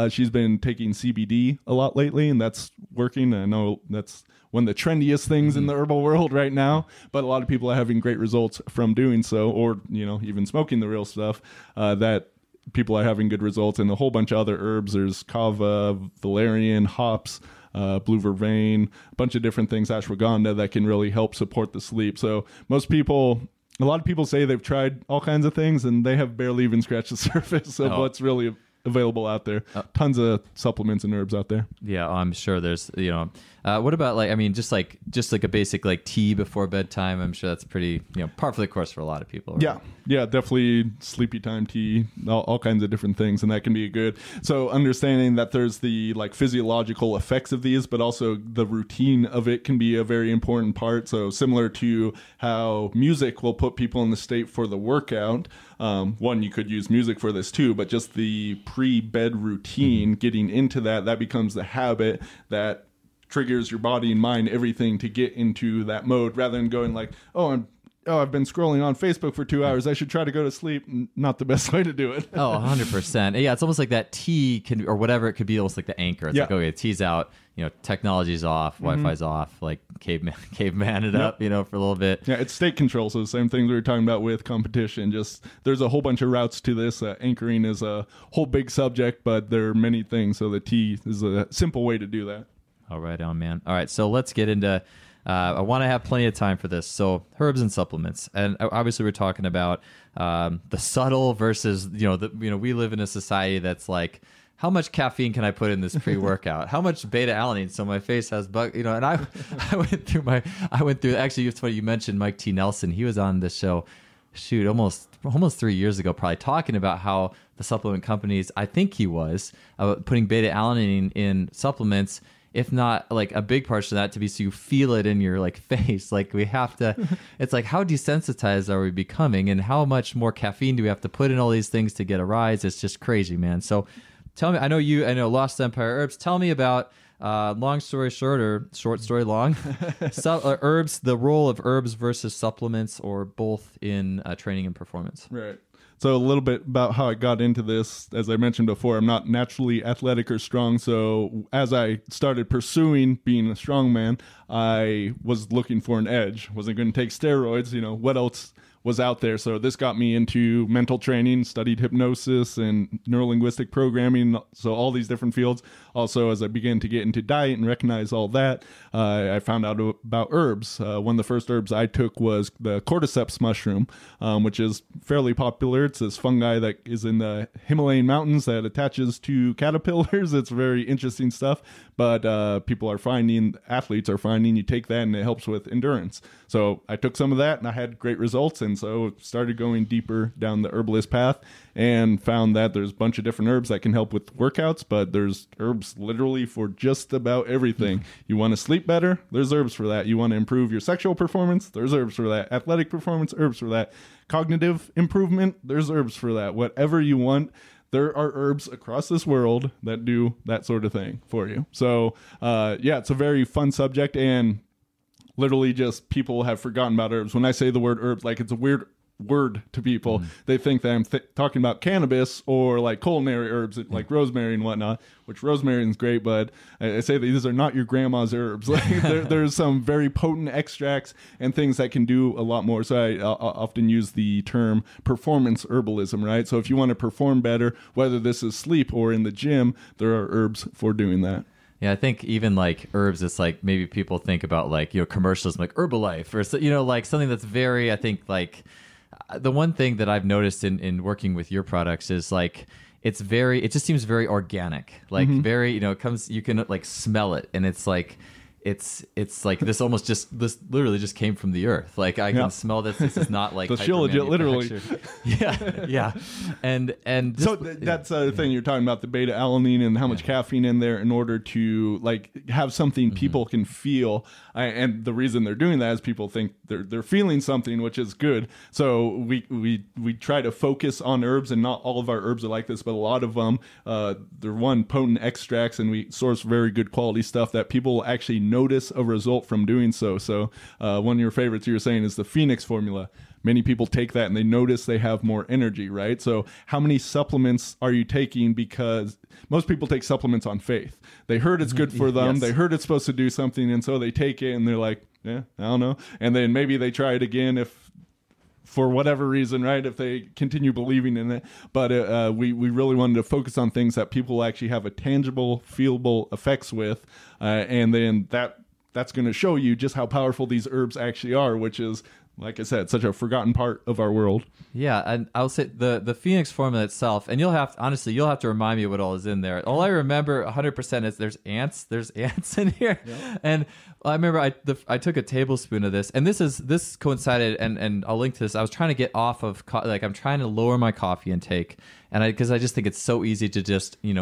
She's been taking CBD a lot lately, and that's working. I know that's one of the trendiest things in the herbal world right now, but a lot of people are having great results from doing so, or, you know, even smoking the real stuff, that people are having good results. And a whole bunch of other herbs. There's kava, valerian, hops, blue vervain, a bunch of different things, ashwagandha, that can really help support the sleep. So a lot of people say they've tried all kinds of things and they have barely even scratched the surface of what's really available out there. Tons of supplements and herbs out there. Yeah, I'm sure there's, you know, what about like, I mean, just like a basic like tea before bedtime. I'm sure that's pretty, you know, par for the course for a lot of people. Right? Yeah, definitely sleepy time tea, all kinds of different things, and that can be good. So understanding that there's the like physiological effects of these, but also the routine of it can be a very important part. So similar to how music will put people in the state for the workout. One, you could use music for this too, but just the pre-bed routine, getting into that becomes the habit that triggers your body and mind, everything to get into that mode, rather than going like, I've been scrolling on Facebook for 2 hours, I should try to go to sleep. Not the best way to do it. 100%. Yeah, it's almost like that tea can, or whatever, it could be almost like the anchor. It's like, okay, tea's out, you know, technology's off, Wi-Fi's off, like caveman it up, you know, for a little bit. Yeah, it's state control. So the same things we were talking about with competition. Just there's a whole bunch of routes to this. Anchoring is a whole big subject, but there are many things. So the tea is a simple way to do that. All right, man. All right, so let's get into. I want to have plenty of time for this. So herbs and supplements, and obviously we're talking about the subtle versus, you know, we live in a society that's like, how much caffeine can I put in this pre-workout? How much beta alanine so my face has you know? And I went through. Actually, it's funny you mentioned Mike T. Nelson. He was on the show, almost 3 years ago, probably talking about how the supplement companies, I think he was putting beta alanine in supplements. If not like a big part of that to be so you feel it in your like face. Like we have to, it's like, how desensitized are we becoming, and how much more caffeine do we have to put in all these things to get a rise? It's just crazy, man. So tell me, I know Lost Empire Herbs. Tell me about, long story short or short story long, herbs, the role of herbs versus supplements, or both in training and performance. Right. So a little bit about how I got into this. As I mentioned before, I'm not naturally athletic or strong. So as I started pursuing being a strongman, I was looking for an edge. Wasn't going to take steroids. You know, what else was out there? So this got me into mental training, studied hypnosis and neurolinguistic programming. So all these different fields. Also, as I began to get into diet and recognize all that, I found out about herbs. One of the first herbs I took was the cordyceps mushroom, which is fairly popular. It's this fungi that is in the Himalayan mountains that attaches to caterpillars. It's very interesting stuff, but athletes are finding you take that and it helps with endurance. So I took some of that and I had great results, and so started going deeper down the herbalist path and found that there's a bunch of different herbs that can help with workouts, but there's herbs literally for just about everything. You want to sleep better? There's herbs for that. You want to improve your sexual performance? There's herbs for that. Athletic performance? Herbs for that. Cognitive improvement? There's herbs for that. Whatever you want, there are herbs across this world that do that sort of thing for you. So, it's a very fun subject, and literally just people have forgotten about herbs. When I say the word herbs, like it's a weird word to people. They think that I'm talking about cannabis or like culinary herbs like rosemary and whatnot, which rosemary is great, but I say that these are not your grandma's herbs. Like there's some very potent extracts and things that can do a lot more. So I often use the term performance herbalism, right? So if you want to perform better, whether this is sleep or in the gym, there are herbs for doing that. Yeah, I think even like herbs, it's like maybe people think about like, you know, commercials like Herbalife or, you know, like something that's very, I think like the one thing that I've noticed in working with your products is like, it just seems very organic, like very, you know, you can like smell it, and it's like, it's like this literally just came from the earth. Like I can smell this. This is not like the shilajit, literally. Yeah. And so that's the thing you're talking about, the beta alanine and how much caffeine in there in order to like have something people can feel. And the reason they're doing that is people think they're feeling something, which is good. So we try to focus on herbs, and not all of our herbs are like this, but a lot of them, they're potent extracts, and we source very good quality stuff that people actually notice a result from doing so. So one of your favorites you were saying is the Phoenix formula. Many people take that and they notice they have more energy, right? So how many supplements are you taking? Because most people take supplements on faith. They heard it's good for them. Yes. They heard it's supposed to do something. And so they take it and they're like, yeah, I don't know. And then maybe they try it again if for whatever reason, right? If they continue believing in it. But we really wanted to focus on things that people actually have a tangible, feelable effects with. And then that's going to show you just how powerful these herbs actually are, which is, like I said, such a forgotten part of our world. Yeah, and I'll say the Phoenix formula itself, and you'll have to remind me what all is in there. All I remember 100% is there's ants in here. Yeah. And I remember I took a tablespoon of this, and this coincided, and I'll link to this. I was trying to get off of I'm trying to lower my coffee intake, and because I just think it's so easy to just and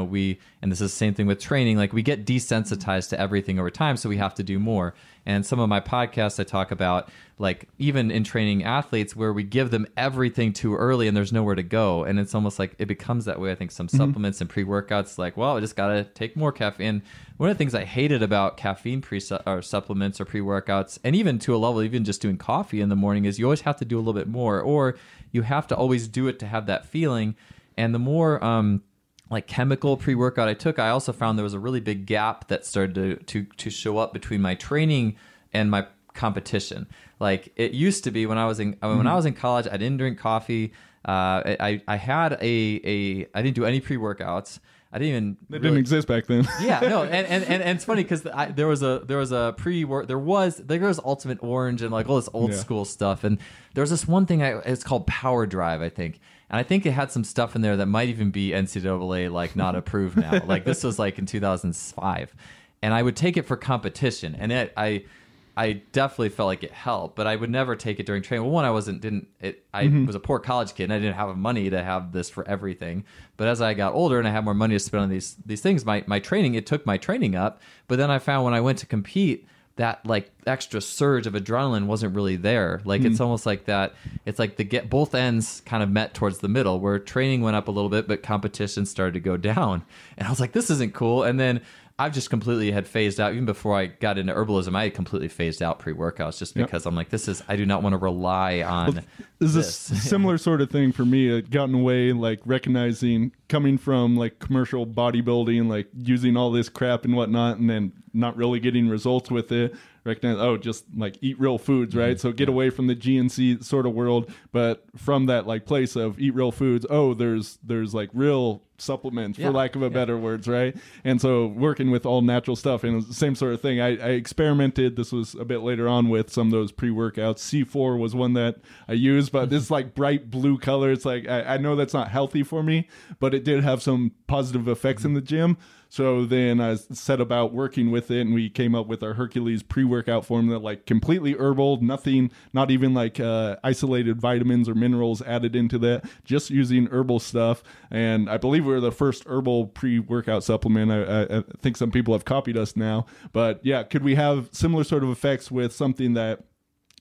this is the same thing with training, like we get desensitized to everything over time, so we have to do more. And some of my podcasts I talk about, like even in training athletes where we give them everything too early and there's nowhere to go. And it's almost like it becomes that way. I think some supplements and pre-workouts, like, well, I just got to take more caffeine. One of the things I hated about caffeine or supplements or pre-workouts, and even to a level, even just doing coffee in the morning, is you always have to do a little bit more, or you have to always do it to have that feeling. And the more like chemical pre-workout I took, I also found there was a really big gap that started to show up between my training and my competition. Like it used to be when I was in college, I didn't drink coffee. I didn't do any pre-workouts. I didn't even. They didn't exist back then. Yeah, no, and it's funny because there was Ultimate Orange and like all this old school stuff, and there was this one thing it's called Power Drive, I think. And I think it had some stuff in there that might even be NCAA like not approved now. Like this was like in 2005, and I would take it for competition, and I definitely felt like it helped, but I would never take it during training. Well, one, I was a poor college kid, and I didn't have money to have this for everything. But as I got older and I had more money to spend on these things, my training, it took my training up. But then I found when I went to compete, that like extra surge of adrenaline wasn't really there. Like it's almost like that. It's like both ends kind of met towards the middle, where training went up a little bit, but competition started to go down. And I was like, this isn't cool. And then I've just completely had phased out. Even before I got into herbalism, I had completely phased out pre-workouts just because I'm like, I do not want to rely on this. Is a similar sort of thing for me. I'd gotten away, like recognizing coming from like commercial bodybuilding, like using all this crap and whatnot, and then not really getting results with it. Recognize, just like eat real foods, right? So get away from the GNC sort of world, but from that like place of eat real foods, there's like real supplements, for lack of a better words, right? And so working with all natural stuff, and the same sort of thing. I experimented, this was a bit later on, with some of those pre-workouts. C4 was one that I used, but this like bright blue color, it's like, I know that's not healthy for me, but it did have some positive effects in the gym. So then I set about working with it, and we came up with our Hercules pre-workout formula, like completely herbal, nothing, not even like isolated vitamins or minerals added into that, just using herbal stuff. And I believe we're the first herbal pre-workout supplement. I think some people have copied us now. But yeah, could we have similar sort of effects with something that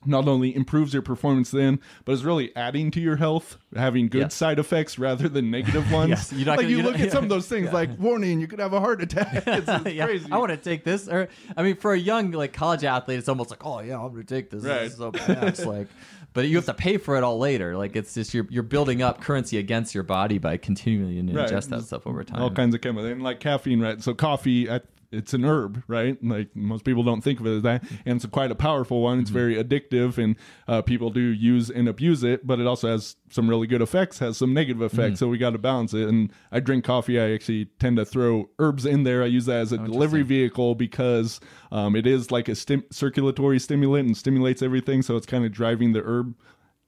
not only improves your performance then, but is really adding to your health, having good side effects rather than negative ones? Yes, you look at some of those things like, warning, you could have a heart attack. It's crazy. I want to take this. Or I mean, for a young like college athlete, it's almost like, oh yeah, I'm going to take this. Right. This is so bad. It's like, but you have to pay for it all later. Like it's just you're building up currency against your body by continuing to ingest that stuff over time. All kinds of chemicals, and like caffeine, right? So coffee, it's an herb, right? Like most people don't think of it as that, and it's quite a powerful one. It's very addictive, and people do use and abuse it, but it also has some really good effects, has some negative effects. So we got to balance it. And I drink coffee. I actually tend to throw herbs in there. I use that as a delivery vehicle because it is like a circulatory stimulant and stimulates everything. So it's kind of driving the herb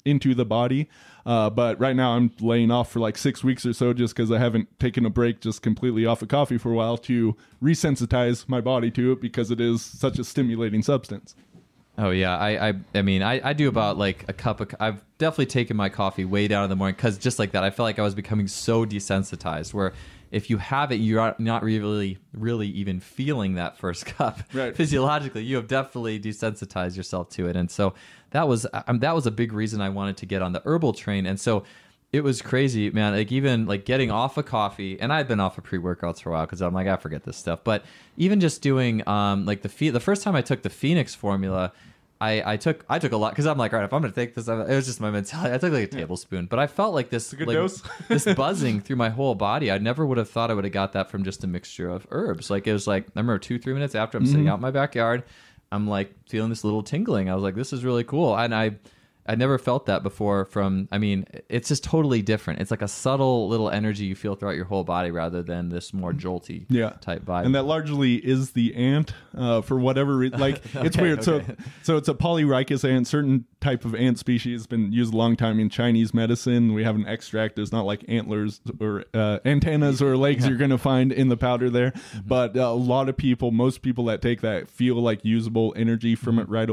into the body. But right now I'm laying off for like 6 weeks or so, just because I haven't taken a break just completely off of coffee for a while to resensitize my body to it, because it is such a stimulating substance. Oh yeah, I mean I do about like a cup of. I've definitely taken my coffee way down in the morning, because just like that, I felt like I was becoming so desensitized. Where if you have it, you're not really even feeling that first cup. Right. Physiologically, you have definitely desensitized yourself to it, and so that was a big reason I wanted to get on the herbal train. And so It was crazy, man. Like even like getting off of coffee, and I'd been off of pre-workouts for a while because I'm like, I forget this stuff. But even just doing like the first time I took the Phoenix formula, I took a lot because I'm like, all right, if I'm gonna take this, it was just my mentality. I took like a tablespoon, but I felt like this good like dose. this buzzing through my whole body. I never would have thought I would have got that from just a mixture of herbs. Like it was like I remember 2-3 minutes after I'm sitting out in my backyard, I'm like feeling this little tingling. I was like, this is really cool, and I never felt that before from, I mean, it's just totally different. It's like a subtle little energy you feel throughout your whole body rather than this more jolty type vibe. And that largely is the ant for whatever reason. Like, it's weird. Okay. So it's a polyrhicus ant. Certain type of ant species has been used a long time in Chinese medicine. We have an extract. There's not like antlers or antennas or legs you're going to find in the powder there. But a lot of people, most people that take that feel like usable energy from it right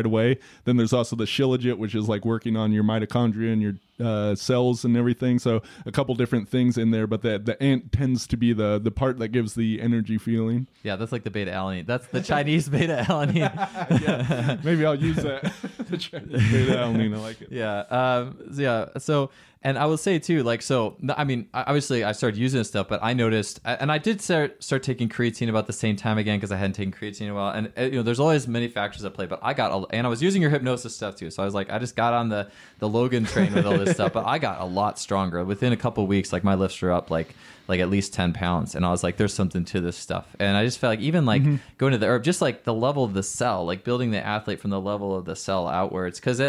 away. Then there's also the shilajit, which is like working on your mitochondria and your cells and everything. So a couple different things in there, but the ant tends to be the part that gives the energy feeling. Yeah, that's like the beta alanine. That's the Chinese beta alanine. Yeah, maybe I'll use that. The Chinese beta alanine. I like it. Yeah. So, and I will say too, like, so, I mean, obviously I started using this stuff, but I noticed, and I did start taking creatine about the same time again, because I hadn't taken creatine in a while. And, you know, there's always many factors at play, but and I was using your hypnosis stuff too. So I was like, I just got on the Logan train with all this stuff, but I got a lot stronger within a couple of weeks. Like my lifts were up like at least 10 pounds. And I was like, there's something to this stuff. And I just felt like even like going to the herb, just like the level of the cell, like building the athlete from the level of the cell outwards. Cause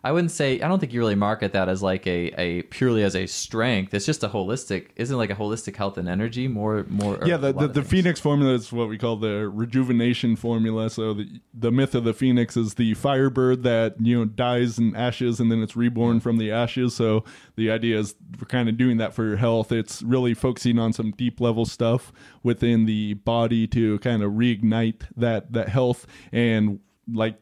I don't think you really market that as like a purely as a strength. It's just isn't like a holistic health and energy more. Yeah. The Phoenix formula is what we call the rejuvenation formula. So the myth of the Phoenix is the firebird that, you know, dies in ashes and then it's reborn from the ashes. So the idea is we're kind of doing that for your health. It's really focusing on some deep level stuff within the body to kind of reignite that health. And like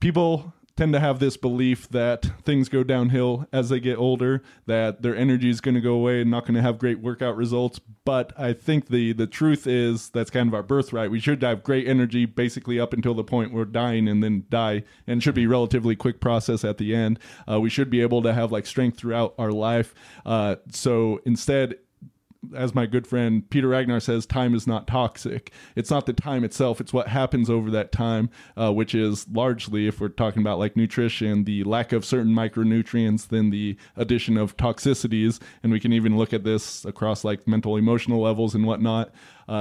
people tend to have this belief that things go downhill as they get older, that their energy is going to go away and not going to have great workout results. But I think the truth is that's kind of our birthright. We should have great energy basically up until the point we're dying and then die, and it should be a relatively quick process at the end. We should be able to have like strength throughout our life. So instead, as my good friend Peter Ragnar says, time is not toxic. It's not the time itself. It's what happens over that time, which is largely, if we're talking about like nutrition, the lack of certain micronutrients, then the addition of toxicities. And we can even look at this across like mental, emotional levels and whatnot.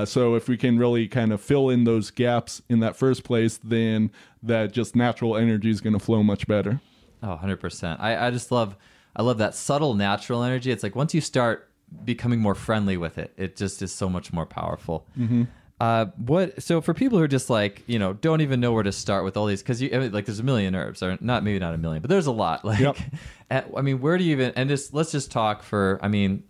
So if we can really kind of fill in those gaps in that first place, then that just natural energy is going to flow much better. Oh, 100%. I love that subtle natural energy. It's like once you start becoming more friendly with it, it just is so much more powerful. So for people who are just like, you know, don't even know where to start with all these, because like there's a million herbs, or maybe not a million, but there's a lot. Like, I mean, where do you even, and let's just talk for, I mean,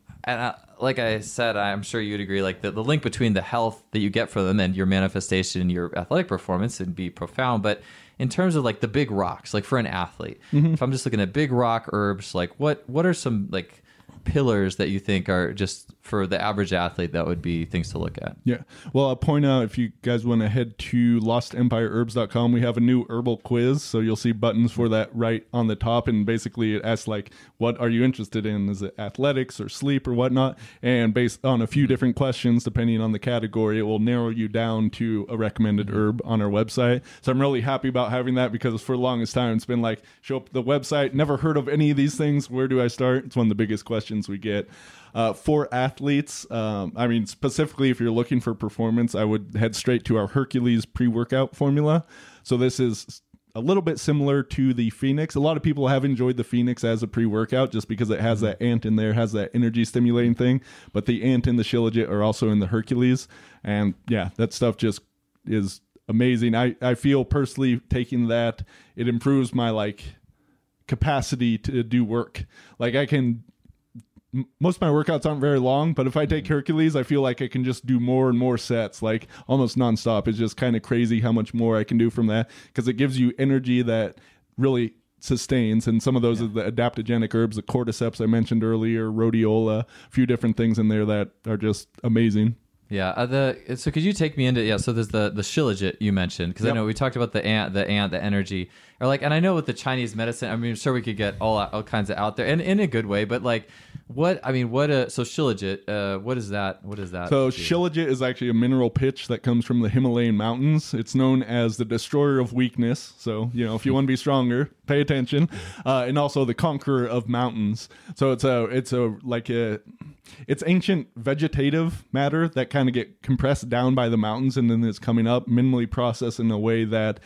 like I said, I'm sure you'd agree, like the link between the health that you get from them and your manifestation, your athletic performance would be profound. But in terms of like the big rocks, like for an athlete, if I'm just looking at big rock herbs, like what are some like pillars that you think are just for the average athlete that would be things to look at? Yeah. Well, I'll point out, if you guys want to head to lostempireherbs.com, we have a new herbal quiz. So you'll see buttons for that right on the top. And basically it asks like, what are you interested in? Is it athletics or sleep or whatnot? And based on a few different questions, depending on the category, it will narrow you down to a recommended herb on our website. So I'm really happy about having that, because for the longest time, it's been like, show up the website, never heard of any of these things. Where do I start? It's one of the biggest questions we get. For athletes, I mean, specifically if you're looking for performance, I would head straight to our Hercules pre-workout formula. So this is a little bit similar to the Phoenix. A lot of people have enjoyed the Phoenix as a pre-workout just because it has that ant in there, has that energy stimulating thing. But the ant and the shilajit are also in the Hercules. And yeah, that stuff just is amazing. I feel personally taking that, it improves my like capacity to do work. Like most of my workouts aren't very long, but if I take Hercules, I feel like I can just do more and more sets, like almost nonstop. It's just kind of crazy how much more I can do from that, because it gives you energy that really sustains. And some of those are the adaptogenic herbs, the cordyceps I mentioned earlier, rhodiola, a few different things in there that are just amazing. Yeah. So could you take me into So there's the shilajit you mentioned, because I know we talked about the energy, or like, and I know with the Chinese medicine, I mean, I'm sure we could get all kinds of out there, and in a good way. But like, so shilajit, what is that? What is that? So shilajit is actually a mineral pitch that comes from the Himalayan mountains. It's known as the destroyer of weakness. So if you want to be stronger, pay attention, and also the conqueror of mountains. So it's ancient vegetative matter that kind of get compressed down by the mountains, and then it's coming up, minimally processed in a way that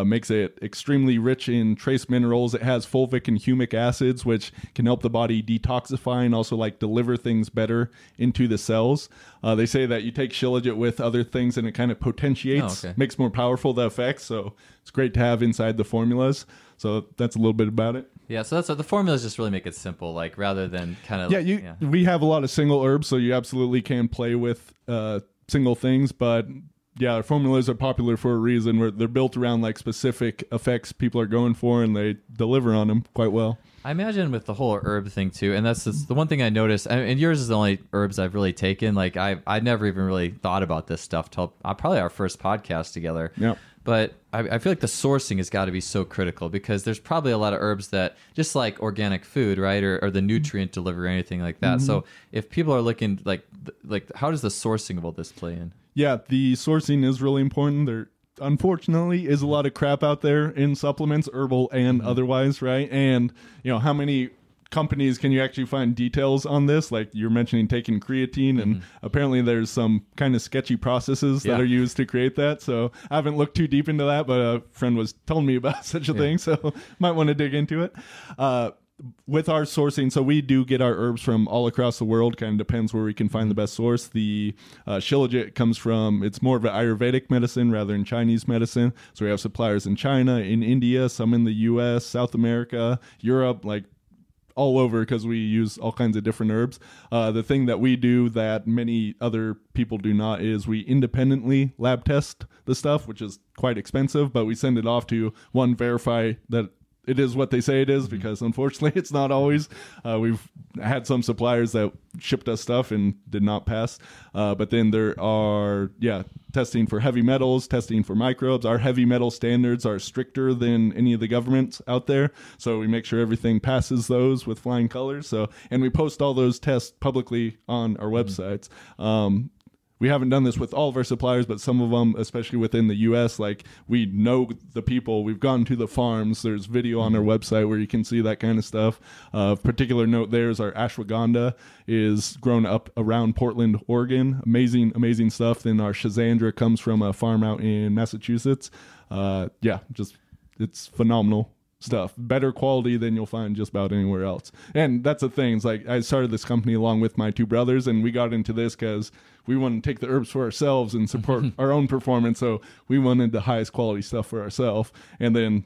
makes it extremely rich in trace minerals. It has fulvic and humic acids, which can help the body detoxify and also like deliver things better into the cells. They say that you take shilajit with other things and it kind of potentiates, makes more powerful the effects. So it's great to have inside the formulas. So that's a little bit about it. Yeah, so that's what the formulas just really make it simple, like rather than kind of we have a lot of single herbs, so you absolutely can play with single things, but our formulas are popular for a reason, where they're built around like specific effects people are going for, and they deliver on them quite well. I imagine with the whole herb thing too, and that's the one thing I noticed, and yours is the only herbs I've really taken. Like I never even really thought about this stuff till probably our first podcast together. Yeah. But I feel like the sourcing has got to be so critical, because there's probably a lot of herbs that, just like organic food, right, or the nutrient delivery or anything like that. Mm-hmm. So if people are looking like how does the sourcing of all this play in? Yeah, the sourcing is really important. There unfortunately is a lot of crap out there in supplements, herbal and otherwise, right? And how many companies can you actually find details on this? Like you're mentioning taking creatine, and apparently there's some kind of sketchy processes that are used to create that. So I haven't looked too deep into that, but a friend was telling me about such a thing, so might want to dig into it. With our sourcing, so we do get our herbs from all across the world. Kind of depends where we can find the best source. The shilajit comes from, it's more of an Ayurvedic medicine rather than Chinese medicine. So we have suppliers in China, in India, some in the US, South America, Europe, like all over, because we use all kinds of different herbs. The thing that we do that many other people do not is we independently lab test the stuff, which is quite expensive, but we send it off to verify that it is what they say it is, because unfortunately it's not always. We've had some suppliers that shipped us stuff and did not pass. But then there are, testing for heavy metals, testing for microbes. Our heavy metal standards are stricter than any of the governments out there. So we make sure everything passes those with flying colors. So, and we post all those tests publicly on our websites. We haven't done this with all of our suppliers, but some of them, especially within the U.S., like we know the people. We've gone to the farms. There's video on our website where you can see that kind of stuff. Particular note there is our ashwagandha is grown up around Portland, Oregon. Amazing, amazing stuff. Then our schizandra comes from a farm out in Massachusetts. It's phenomenal stuff. Better quality than you'll find just about anywhere else. And that's the thing. It's like I started this company along with my two brothers, and we got into this because we wanted to take the herbs for ourselves and support our own performance. So we wanted the highest quality stuff for ourselves. And then,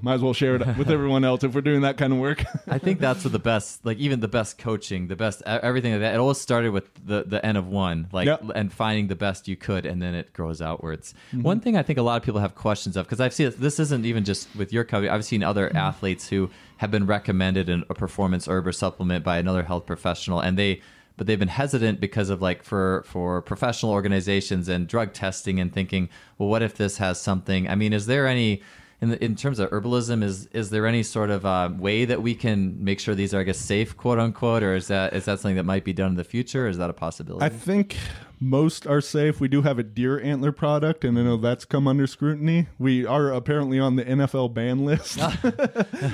might as well share it with everyone else if we're doing that kind of work. I think that's what the best, like even the best coaching, the best, everything like that. It always started with the N of one, and finding the best you could, and then it grows outwards. One thing I think a lot of people have questions of, because I've seen this isn't even just with your company. I've seen other athletes who have been recommended a performance herb or supplement by another health professional, but they've been hesitant because of for professional organizations and drug testing, and thinking, well, what if this has something? I mean, is there any, in terms of herbalism, is there any sort of way that we can make sure these are, I guess, safe, quote unquote, or is that something that might be done in the future? Or is that a possibility? I think most are safe. We do have a deer antler product, and I know that's come under scrutiny. We are apparently on the NFL ban list,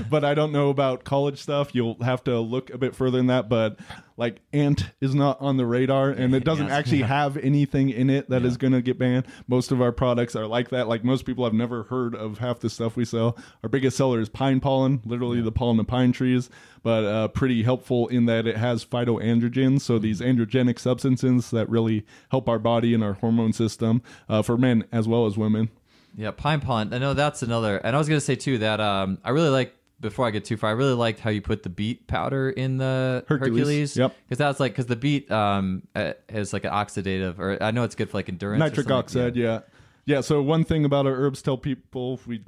but I don't know about college stuff. You'll have to look a bit further than that, but like ant is not on the radar, and it doesn't actually have anything in it that is going to get banned. Most of our products are like that. Like most people have never heard of half the stuff we sell. Our biggest seller is pine pollen, literally the pollen of pine trees, but pretty helpful in that it has phytoandrogens, so these androgenic substances that really help our body and our hormone system for men as well as women. Yeah, pine pollen. I know that's another. And I was going to say too that I really like, before I get too far, I really liked how you put the beet powder in the Hercules. Yep. Because the beet is like an oxidative, or I know it's good for like endurance. Nitric oxide, yeah. So one thing about our herbs, tell people, we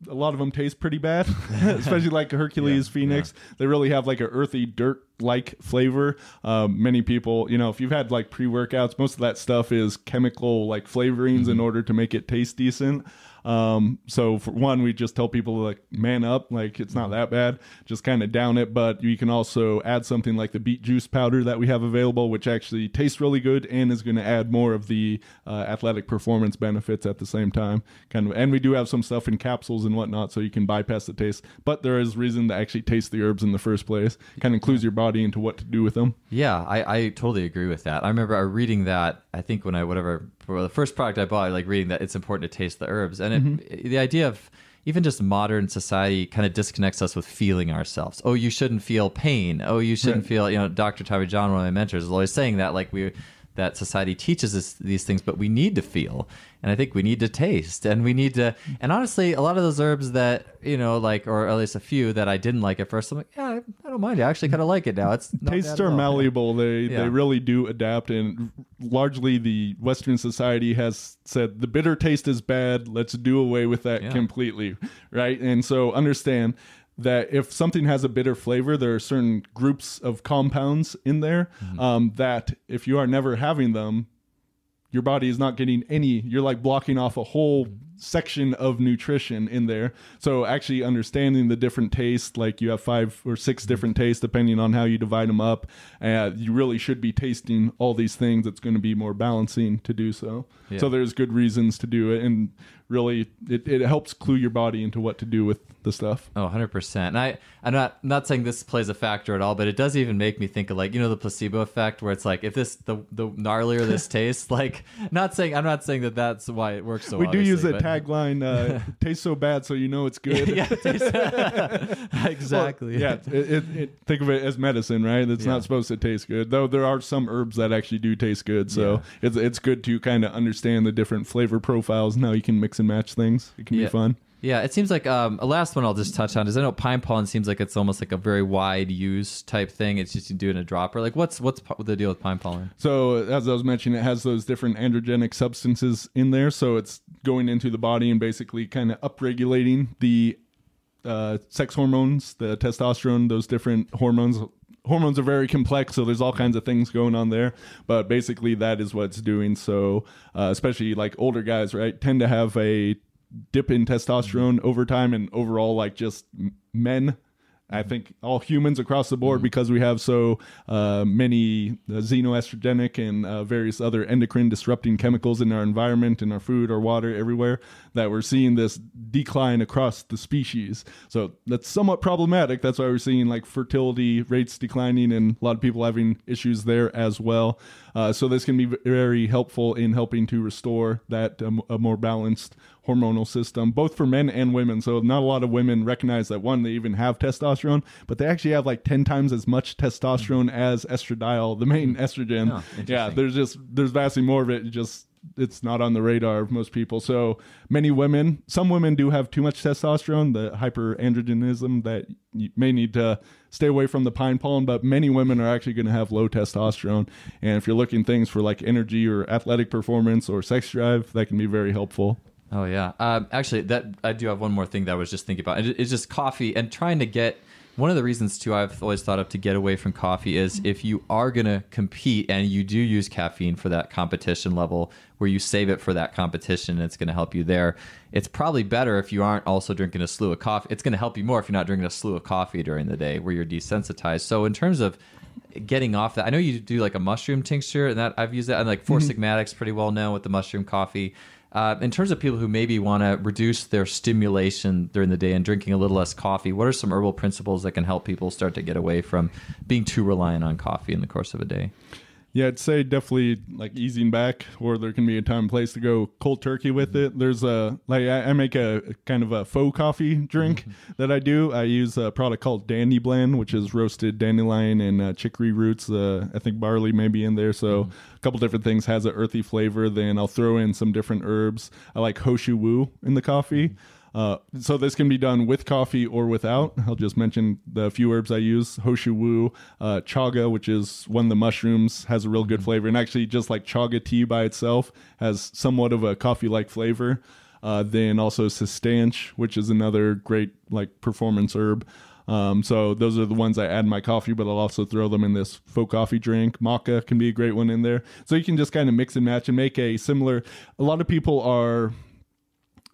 a lot of them taste pretty bad, especially like Hercules, Phoenix. They really have like a earthy dirt-like flavor. Many people, if you've had like pre-workouts, most of that stuff is chemical like flavorings in order to make it taste decent. So for one, we just tell people to like man up, like it's not that bad, just kind of down it. But you can also add something like the beet juice powder that we have available, which actually tastes really good and is going to add more of the athletic performance benefits at the same time. And we do have some stuff in capsules and whatnot, so you can bypass the taste. But there is reason to actually taste the herbs in the first place. Kind of clues your body into what to do with them. Yeah, I totally agree with that. I remember reading that, I think when for the first product I bought, I like reading that it's important to taste the herbs. And the idea of even just modern society kind of disconnects us with feeling ourselves. Oh, you shouldn't feel pain. Oh, you shouldn't feel, Dr. Tyler John, one of my mentors, is always saying that, like that society teaches us these things, but we need to feel. And I think we need to taste, and we need to, and honestly, a lot of those herbs that, or at least a few that I didn't like at first, I'm like, yeah, I don't mind it. I actually kind of like it now. It's not tastes are malleable. They really do adapt, and largely the Western society has said the bitter taste is bad. Let's do away with that completely. Right. And so understand that if something has a bitter flavor, there are certain groups of compounds in there that if you are never having them, your body is not getting any. You're like blocking off a whole section of nutrition in there. So actually understanding the different tastes, like you have 5 or 6 different tastes depending on how you divide them up. You really should be tasting all these things. It's going to be more balancing to do so. Yeah. So there's good reasons to do it, and really it helps clue your body into what to do with the stuff. Oh, 100%. And I'm not saying this plays a factor at all, but it does even make me think of like, the placebo effect, where it's like, if the gnarlier this tastes, like I'm not saying that that's why it works so well. We do use a tagline, tastes so bad so you know it's good. Exactly. Well, think of it as medicine, right? It's not supposed to taste good, though there are some herbs that actually do taste good. So it's good to kind of understand the different flavor profiles and how you can mix and match things. It can be fun. Yeah, it seems like a last one I'll just touch on is, I know pine pollen seems like it's almost like a very wide use type thing. It's just you do it in a dropper. Like what's the deal with pine pollen? So as I was mentioning, it has those different androgenic substances in there. So it's going into the body and basically kind of upregulating the sex hormones, the testosterone, those different hormones. Hormones are very complex, so there's all kinds of things going on there. But basically that is what it's doing. So especially like older guys, right, tend to have a dip in testosterone over time, and overall like just men, I think all humans across the board, because we have so many xenoestrogenic and various other endocrine disrupting chemicals in our environment, in our food, our water, everywhere, that we're seeing this decline across the species. So that's somewhat problematic. That's why we're seeing like fertility rates declining and a lot of people having issues there as well. So this can be very helpful in helping to restore that a more balanced hormonal system, both for men and women. So not a lot of women recognize that, one, they even have testosterone, but they actually have like 10 times as much testosterone as estradiol, the main estrogen. There's vastly more of it. It's not on the radar of most people. So some women do have too much testosterone, the hyperandrogenism, that you may need to stay away from the pine pollen, but many women are actually going to have low testosterone. And if you're looking things for like energy or athletic performance or sex drive, that can be very helpful. Oh, yeah. Actually, that I do have one more thing that I was just thinking about. It's just coffee, and trying to get... One of the reasons, too, I've always thought of to get away from coffee is if you are going to compete and you do use caffeine for that competition level, where you save it for that competition and it's going to help you there, it's probably better if you aren't also drinking a slew of coffee. It's going to help you more if you're not drinking a slew of coffee during the day where you're desensitized. So in terms of getting off that, I know you do like a mushroom tincture, and that I've used that, and like Four Sigmatic's pretty well known with the mushroom coffee. In terms of people who maybe want to reduce their stimulation during the day and drinking a little less coffee, what are some herbal principles that can help people start to get away from being too reliant on coffee in the course of a day? Yeah, I'd say definitely like easing back, or there can be a time and place to go cold turkey with it. There's I make a kind of a faux coffee drink that I do. I use a product called Dandy Blend, which is roasted dandelion and chicory roots. I think barley may be in there. So a couple different things, has an earthy flavor. Then I'll throw in some different herbs. I like Hoshu Wu in the coffee. So this can be done with coffee or without. I'll just mention the few herbs I use. Hoshu Wu, chaga, which is one of the mushrooms, has a real good flavor. And actually, just like chaga tea by itself has somewhat of a coffee-like flavor. Then also Sustanch, which is another great like performance herb. So those are the ones I add in my coffee, but I'll also throw them in this faux coffee drink. Maca can be a great one in there. So you can just kind of mix and match and make a similar. A lot of people are,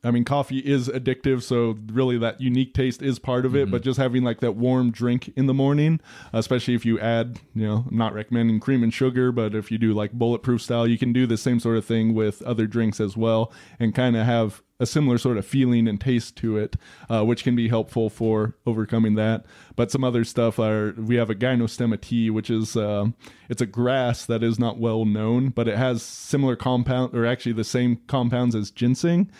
I mean, coffee is addictive, so really that unique taste is part of it, but just having like that warm drink in the morning, especially if you add, you know, I'm not recommending cream and sugar, but if you do like bulletproof style, you can do the same sort of thing with other drinks as well and kind of have a similar sort of feeling and taste to it, which can be helpful for overcoming that. But some other stuff are, we have a gynostemma tea, which is, it's a grass that is not well known, but it has similar compound, or actually the same compounds as ginseng.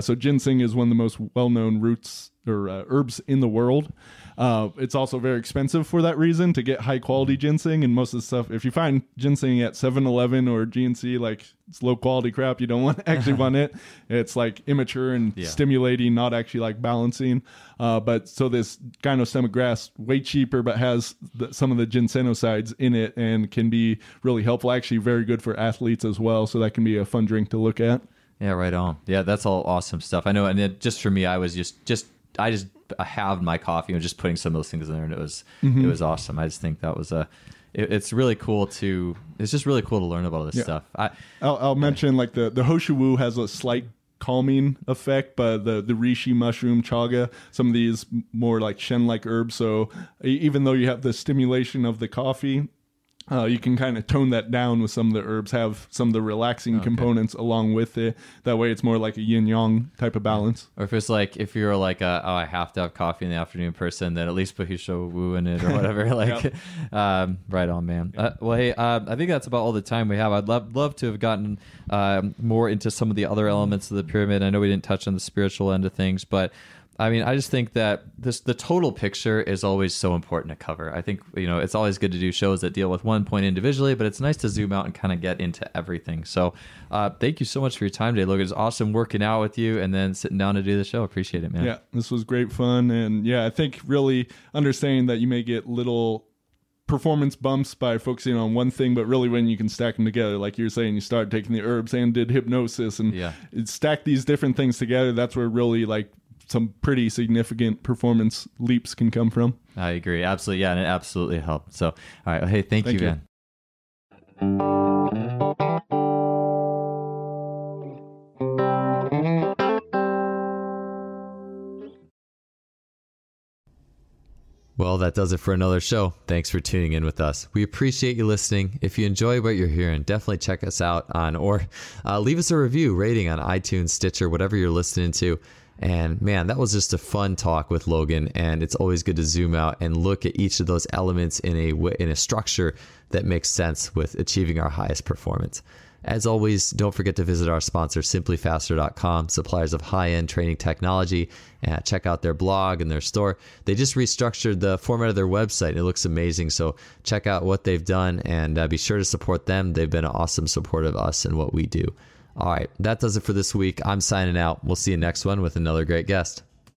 So ginseng is one of the most well-known roots or herbs in the world. It's also very expensive for that reason to get high-quality ginseng. And most of the stuff, if you find ginseng at 7-Eleven or GNC, like it's low-quality crap, you don't actually want it. It's like immature and stimulating, not actually like balancing. But so this gynostemma grass, way cheaper, but has some of the ginsenosides in it and can be really helpful. Actually, very good for athletes as well. So that can be a fun drink to look at. Yeah, right on. Yeah, that's all awesome stuff. I know, and it, just for me, I was I halved my coffee and just putting some of those things in there, and it was awesome. I just think that was it's really cool it's just really cool to learn about all this stuff. I'll mention like the Hoshiwu has a slight calming effect, but the reishi mushroom, chaga, some of these more like shen-like herbs. So even though you have the stimulation of the coffee, you can kind of tone that down with some of the herbs, have some of the relaxing components along with it. That way it's more like a yin-yang type of balance. Or if it's like, if you're like, I have to have coffee in the afternoon person, then at least put Hisho Wu in it or whatever. Like, right on, man. Well, hey, I think that's about all the time we have. I'd love to have gotten more into some of the other elements of the pyramid. I know we didn't touch on the spiritual end of things, but I mean, I just think that the total picture is always so important to cover. I think, you know, it's always good to do shows that deal with one point individually, but it's nice to zoom out and kind of get into everything. So thank you so much for your time today, Logan. It's awesome working out with you and then sitting down to do the show. Appreciate it, man. Yeah, this was great fun. And yeah, I think really understanding that you may get little performance bumps by focusing on one thing, but really when you can stack them together, like you're saying, you start taking the herbs and did hypnosis and stack these different things together. That's where really like some pretty significant performance leaps can come from. I agree. Absolutely. Yeah. And it absolutely helped. So, all right. Well, hey, thank you, man. Well, that does it for another show. Thanks for tuning in with us. We appreciate you listening. If you enjoy what you're hearing, definitely check us out or leave us a review, rating on iTunes, Stitcher, whatever you're listening to. And man, that was just a fun talk with Logan, and it's always good to zoom out and look at each of those elements in a structure that makes sense with achieving our highest performance. As always, don't forget to visit our sponsor, SimpliFaster.com, suppliers of high-end training technology, and check out their blog and their store. They just restructured the format of their website, and it looks amazing, so check out what they've done, and be sure to support them. They've been an awesome support of us and what we do. All right, that does it for this week. I'm signing out. We'll see you next one with another great guest.